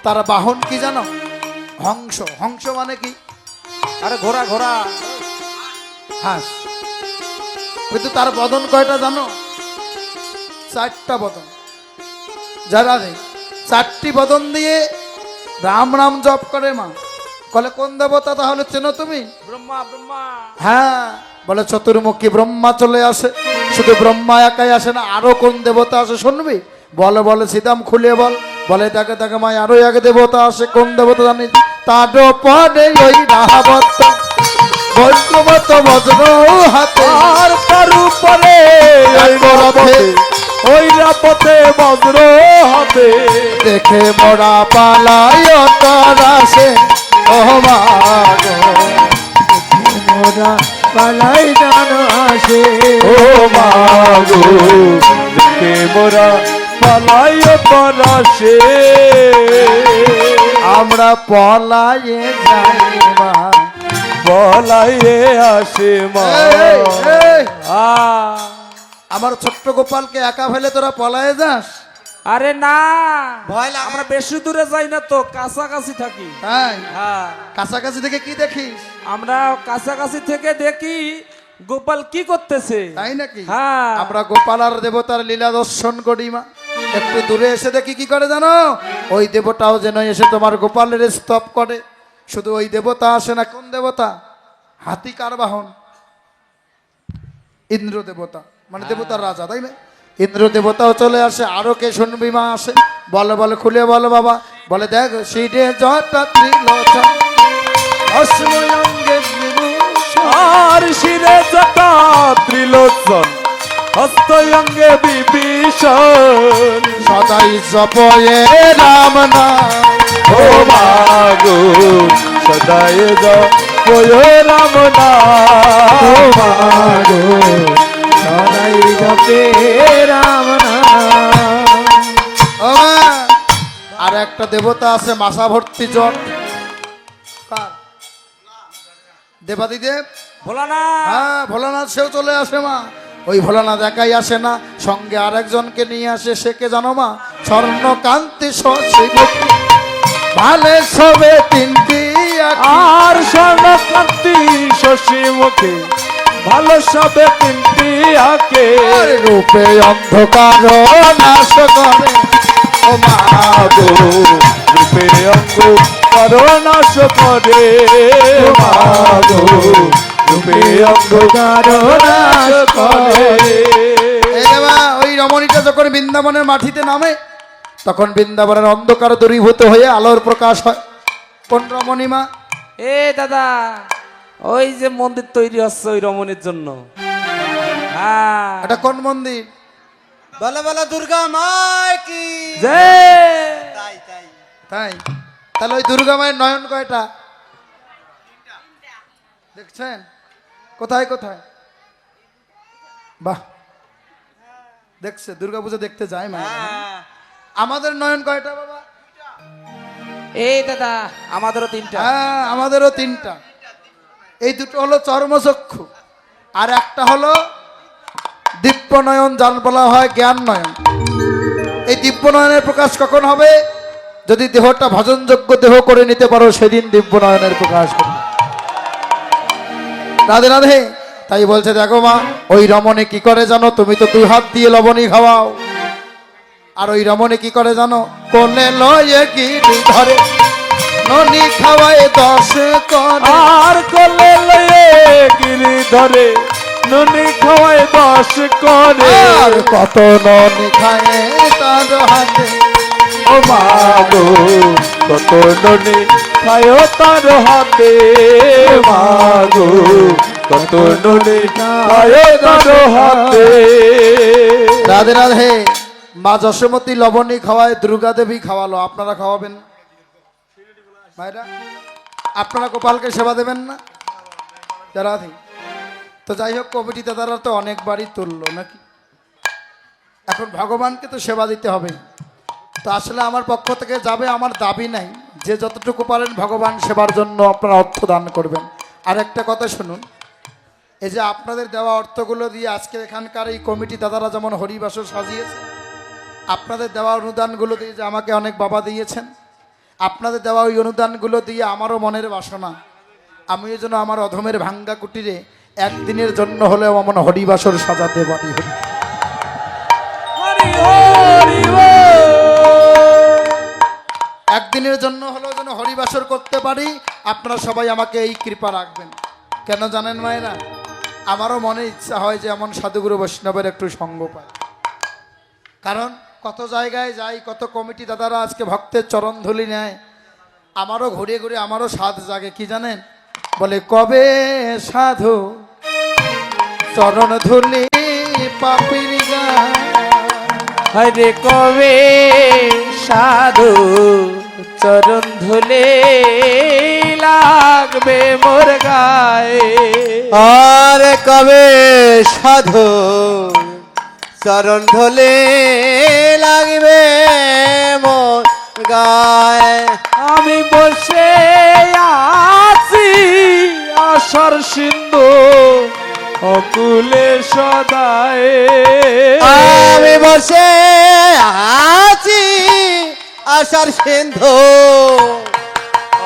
তার বাহন কি জানো? হংস। হংস মানে কি? আরে ঘোড়া ঘোড়া। হাঁস। কিন্তু তার বদন কয়টা জানো? 4টা বদন। যারা রে 4টি বদন দিয়ে রাম রাম জপ করে মা। বলে কোন দেবতা তাহলে চেনো তুমি? ব্রহ্মা ব্রহ্মা। হ্যাঁ, বলে চতুর্মুখী ব্রহ্মা চলে আসে। শুধু ব্রহ্মা একাই আসে না, আরো কোন দেবতা আসে শুনবি? বলে বলে সীতাম খুলে বল। বলে দেখে দেখে মাই আরো এক দেবতা আসে। কোন দেবতা জানিস? তার পরে ওই রাহাবত বজ্রমত বজ্র হাতে, আর তার উপরে ওই রাপথে বজ্র হাতে। দেখে মোরা পালায় তরাসে। ও মা গো, মোরা পালাই জান আসে। ও মাগো দেখে মোরা পালাই পরাশে। আমরা পলায়ে যাই মা। বলাইয়ে আসে মা। এই, এই, আ আমার ছোট্ট গোপালকে একা ফেলে তোরা পলায়ে যাস? আরে না, ভয় লাগে। আমরা বেশি দূরে যাই না তো, কাছাকাছি থাকি। তাই হ্যাঁ, কাছাকাছি থেকে কি দেখিস? আমরা কাছাকাছি থেকে দেখি গোপাল কি করতেছে। তাই নাকি? হ্যাঁ। আমরা গোপাল আর দেবতার লীলা দর্শন করি মা। একটু দূরে এসে দেখি কি করে জানো? ওই দেবতাও যেন এসে তোমার গোপালের স্তব করে। শুধু ওই দেবতা আসে না, কোন দেবতা? হাতি কার বাহন? ইন্দ্র দেবতা, মানে দেবতার রাজা, তাই না? ইন্দ্র দেবতাও চলে আসে। আরো কে শুনবি মা আসে? বলে বলে খুলে বলো বাবা। বলে দেখ শিরে জটা ত্রিলোচন অসময় অঙ্গে বিভূষণ, আর শিরে জটা ত্রিলোচন হস্তয়ঙ্গে বিভীষণ। সদাই জপয়ে রাম নাম। ও মাগো সদায় জয় রাম নাম। মাগো সদাই জপে রাম নাম। ও মা, আর একটা দেবতা আছে মাসা ভর্তি জট। কার? দেবাদিদেব। ভোলানাথ। হ্যাঁ, ভোলানাথ সেও চলে আসে মা। ওই ভোলানাথ একাই আসে না, সঙ্গে আরেকজনকে নিয়ে আসে। সে কে জানো মা? স্বর্ণকান্তি শশীমুখী ভালে সবে 3টি আঁখি। আর স্বর্ণকান্তি শশী মুখে ভালো সবে 3টি আঁকে। আর রূপে অন্ধকার নাশ করে। ও মা মাগো রূপে অঙ্গ করোনাশ করে। মাগো রূপে অঙ্গ করোনাশ করে। এই যে মা, ওই রমণীটা যখন বৃন্দাবনের মাটিতে নামে তখন বৃন্দাবনের অন্ধকার দূরীভূত হয়ে আলোর প্রকাশ হয়। কোন রমণী মা? এ দাদা, ওই যে মন্দির তৈরি হচ্ছে ওই রমণীর জন্য। হ্যাঁ, এটা কোন মন্দির? বলো বলো দুর্গা মায় কি যে তাই তাই। তাই? তাহলে ওই দুর্গা মায়ের নয়ন কয়টা দেখছেন? কোথায় কোথায়? বাহ, দেখছে দুর্গা পুজো দেখতে যায় মা। আমাদের নয়ন কয়টা বাবা? এই দাদা, আমাদেরও 3টা। হ্যাঁ, আমাদেরও 3টা। এই দুটো হলো চর্মচক্ষু, আর একটা হলো দিব্য নয়ন, যার বলা হয় জ্ঞান নয়ন। এই দিব্য নয়নের প্রকাশ কখন হবে? যদি দেহটা ভজনযোগ্য দেহ করে নিতে পারো, সেদিন দিব্য নয়নের প্রকাশ হবে। রাধে রাধে। তাই বলছে দেখো মা, ওই রমণী কি করে জানো? তুমি তো 2 হাত দিয়ে লবণী খাওয়াও। আর ওই রমণী কি করে জানো? কোলে লয়ে গিরি ধরে ননি খাওয়ায় 10 করে। আর কোলে লয়ে গিরি ধরে নুনি খাওয়ায় 10 করে। আর কত ননি খায় তার হাতে। ও মাগো কত ননি খায় তার হাতে মাগো কত ননি খায় তার হাতে। রাধে রাধে। মা যশোমতী লবণী খাওয়ায়, দুর্গা দেবী খাওয়ালো, আপনারা খাওয়াবেন ভাইরা? আপনারা গোপালকে সেবা দেবেন না? রাধে। তো যাই হোক, কমিটি দাদারা তো অনেকবারই তুললো নাকি, এখন ভগবানকে তো সেবা দিতে হবে। তো আসলে আমার পক্ষ থেকে যাবে, আমার দাবি নাই, যে যতটুকু পারেন ভগবান সেবার জন্য আপনারা অর্থ দান করবেন। আর একটা কথা শুনুন, এই যে আপনাদের দেওয়া অর্থগুলো দিয়ে আজকে এখানকার এই কমিটি দাদারা যেমন হরিবাসর সাজিয়েছে, আপনাদের দেওয়া অনুদানগুলো দিয়ে যে আমাকে অনেক বাবা দিয়েছেন, আপনাদের দেওয়া ওই অনুদানগুলো দিয়ে আমারও মনের বাসনা, আমি এই জন্য আমার অধমের ভাঙ্গা কুটিরে একদিনের জন্য হলেও আমার হরিবাসর সাজাতে পারি। একদিনের জন্য হলেও যেন হরিবাসর করতে পারি, আপনারা সবাই আমাকে এই কৃপা রাখবেন। কেন জানেন মায়েরা, আমারও মনে ইচ্ছা হয় যে এমন সাধুগুরু বৈষ্ণবের একটু সঙ্গ পাই। কারণ কত জায়গায় যাই, কত কমিটি দাদারা আজকে ভক্তের চরণ ধুলি নেয়, আমারও ঘুরে ঘুরে আমারও স্বাদ জাগে। কি জানেন, বলে কবে সাধু চরণ ধুলি পাপির গায়, হরে কবে সাধু চরণ ধুলে লাগবে মোর গায়ে। আর কবে সাধু চরণ ধলে লাগবে মোর গায়ে। আমি বসে আছি আশার সিন্ধু অকুলে সদায়। আমি বসে আছি আশার সিন্ধু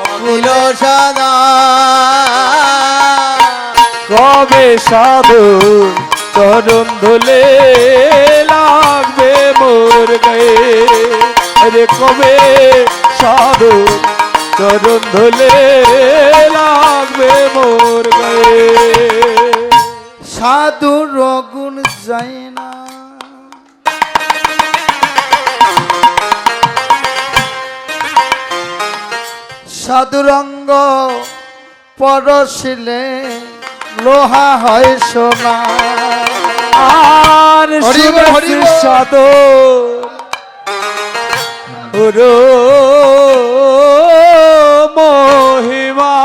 অকুল সদা। কবে সাধু চরণ ধুলে লাগবে মোর গায়ে। রে কবে সাধু চরণ ধুলে লাগবে মোর গায়ে। সাধু রগুন যায় না, সাধু রঙ্গ পরশিলে লোহা হয় সোনা। আর হরিব, হরিব। সাধু রো মহিমা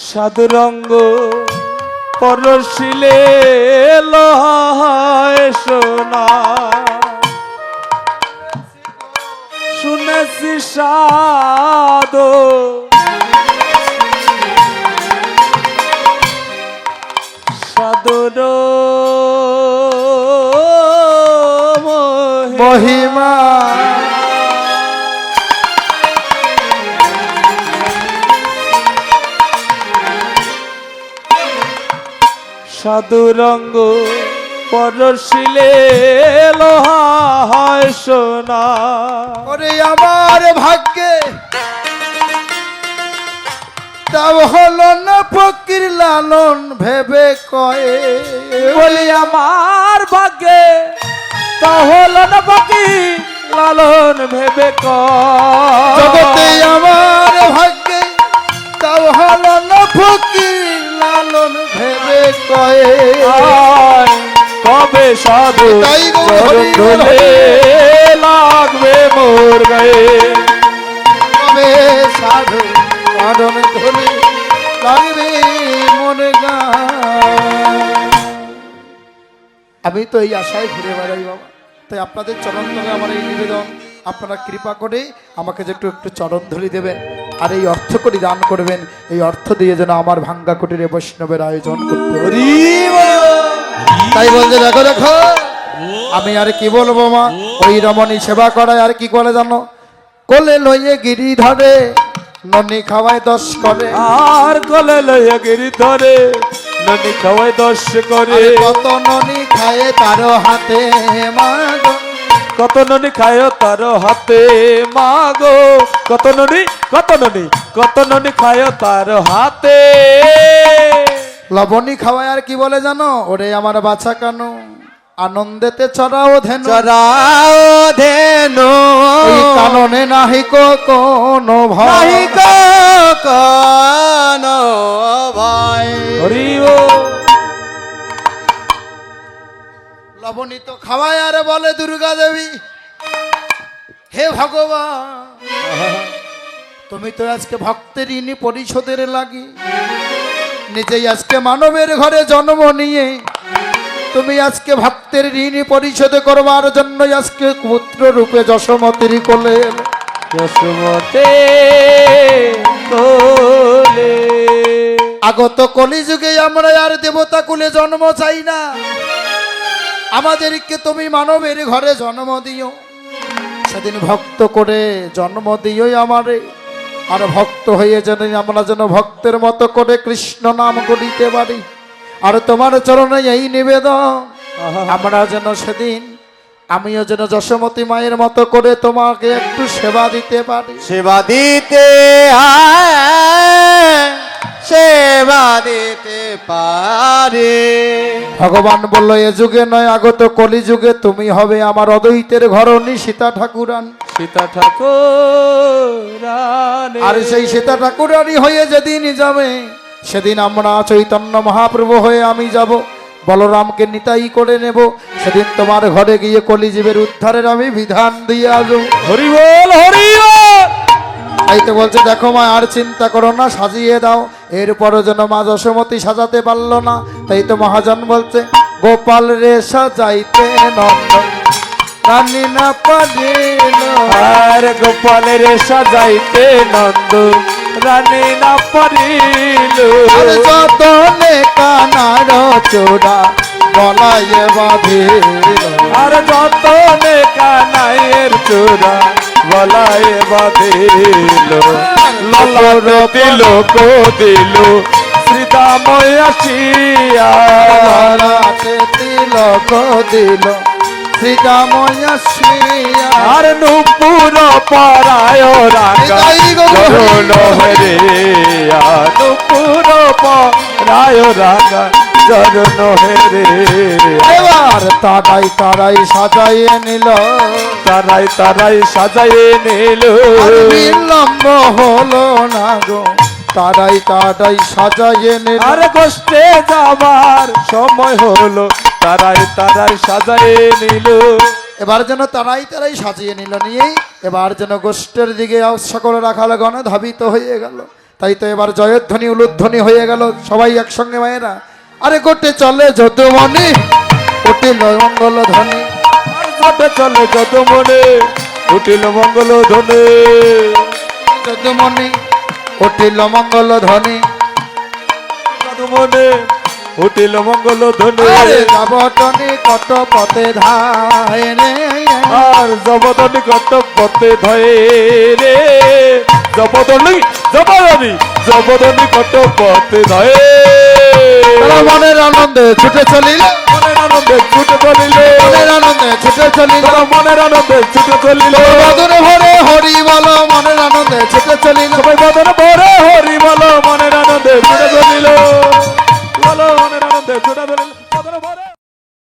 সাধুরঙ্গ পরশিলে লোহায় সোনা। শুনেছি সাধু সাধুর মহিমা সাধুরঙ্গ পরশিলে লোহায় সোনা। ওরে আমার ভাগ্যে তাও হলো না ফকির লালন ভেবে কয়ে। বলি আমার ভাগ্যে তা হলো না বাকি লালন ভেবে জগতে আমার ভাগ্যে তাও হলো না ফকির লালন ভেবে কয়ে। কবে সাধু তাই গো চরণ ধুলে লাগবে মোর গায়ে। কবে সাধু চরণ ধুলি লাগবে মনে গা। আমি তো এই আশায় ঘুরে বেড়াই বাবা, তাই আপনাদের চরণ তলে আমার এই নিবেদন, আপনারা কৃপা করে আমাকে যে একটু একটু চরণ ধুলি দেবেন আর এই অর্থ করি দান করবেন। এই অর্থ দিয়ে যেন আমার ভাঙ্গা কুটিরে বৈষ্ণবের আয়োজন করতে পারি। তাই বলছে দেখো দেখো, আমি আর কি বলবো মা, ওই রমণী সেবা করায় আর কি করে জানো, কোলে লইয়ে গিরি ধরে ননি খাওয়ায় 10 করে। আর গলে লইয়া গিরি ধরে ননি খাওয়াই 10 করে। আরে কত ননি খায় তার হাতে মা গো, কত ননি খায় তার হাতে মাগো। কত ননি কত ননি কত ননি খায় তার হাতে। লবণী খাওয়ায় আর কি বলে জানো? ওরে আমার বাছা কানো, আনন্দেতে চড়াও ধেন, চরাও ধেনু এই কাননে নাহিক কোনো ভয়। নাহিক কোনো ভয়। হরি বল। লবণী তো খাওয়ায় আর বলে দুর্গা দেবী, হে ভগবান, তুমি তো আজকে ভক্তের ঋণী পরিশোধের লাগি নিজেই আজকে মানবের ঘরে জন্ম নিয়ে তুমি আজকে ভক্তের ঋণী পরিশোধ করবার জন্য আজকে পুত্র রূপে যশোমতির কোলে এলে। যশোমতে কোলে। আগত কলিযুগে আমরা আর দেবতা কুলে জন্ম চাই না, আমাদেরকে তুমি মানবের ঘরে জন্ম দিও, সেদিন ভক্ত করে জন্ম দিও আমারে, আর ভক্ত হয়ে যেন আমরা যেন ভক্তের মতো করে কৃষ্ণ নাম করিতে পারি। আর তোমার চরণে এই নিবেদন, আমরা যেন সেদিন আমিও যেন যশোমতী মায়ের মতো করে তোমাকে একটু সেবা দিতে পারি। সেবা দিতে আয়, সেবা দিতে পারে। ভগবান বলল, এ যুগে নয় আগত কলি যুগে তুমি হবে আমার অদ্বৈতের ঘরণী সীতা ঠাকুরান। সীতা ঠাকুরানী। আর সেই সীতা ঠাকুরানী হয়ে যেদিন যাবে, সেদিন আমরা চৈতন্য মহাপ্রভু হয়ে আমি যাব, বলরামকে নিতাই করে নেব, সেদিন তোমার ঘরে গিয়ে কলিজীবের উদ্ধারের আমি বিধান দিয়ে আসবো। হরি বল, হরি বল। তাই তো বলছে, দেখো মা আর চিন্তা করো না, সাজিয়ে দাও। এরপরও যেন মা যশোমতী সাজাতে পারলো না, তাই তো মহাজন বলছে, গোপাল রে সাজাইতে নন্দন রানী না পারিল। আর গোপালের সাজাইতে নন্দ রানী না পারিল। আর যতনে কানার চূড়া গলায় বাঁধিল। আর যতনে কানাইয়ের চূড়া গলায় বাঁধিল। ললর তিলক দিল শ্রীদাময় আসিয়া। ললাটে তিলক দিল শ্রীরাময় আসিয়া। আর নুপুর পরায় রাঙা চরণ হরে। আর নুপুর পরায় রাঙা চরণ হরে। এবার তারাই তারাই সাজাইয়ে নিল, তারাই তারাই সাজাইয়ে নিল। আর বিলম্ব হলো না গো, তারাই তারাই সাজাইয়ে নিল। আর কষ্টে যাবার সময় হলো, তারাই তারাই সাজাইয়ে নিল। এবার যেন তারাই তারাই সাজিয়ে নিল, নিয়েই এবার যেন গোষ্ঠের দিকে সকল রাখাল গণ ধাবিত হয়ে গেল। তাই তো এবার জয়ধ্বনি উলুধ্বনি হয়ে গেল, সবাই একসঙ্গে মায়েরা, আরে গোটে চলে যদুমণি উঠিল মঙ্গল ধ্বনি। আর যাতে চলে যত মনে উঠিল মঙ্গল ধ্বনি। যদুমণি উঠিল মঙ্গল ধ্বনি। যত মনে উঠিল মঙ্গল ধ্বনি। আরে যাবটনি কত পথে ধায় রে, আর জবদনি কত পথে ধয়ে রে। জবদনি জবদনি জবদনি কত পথে ধয়ে। তারা মনের আনন্দে ছুটে চলিল, মনের আনন্দে ছুটে চলিল। মনের আনন্দে ছুটে চলিল। তারা মনের আনন্দে ছুটে চলিল। বদন ভরে হরি বল, মনের আনন্দে ছুটে চলিল। সবাই বদন ভরে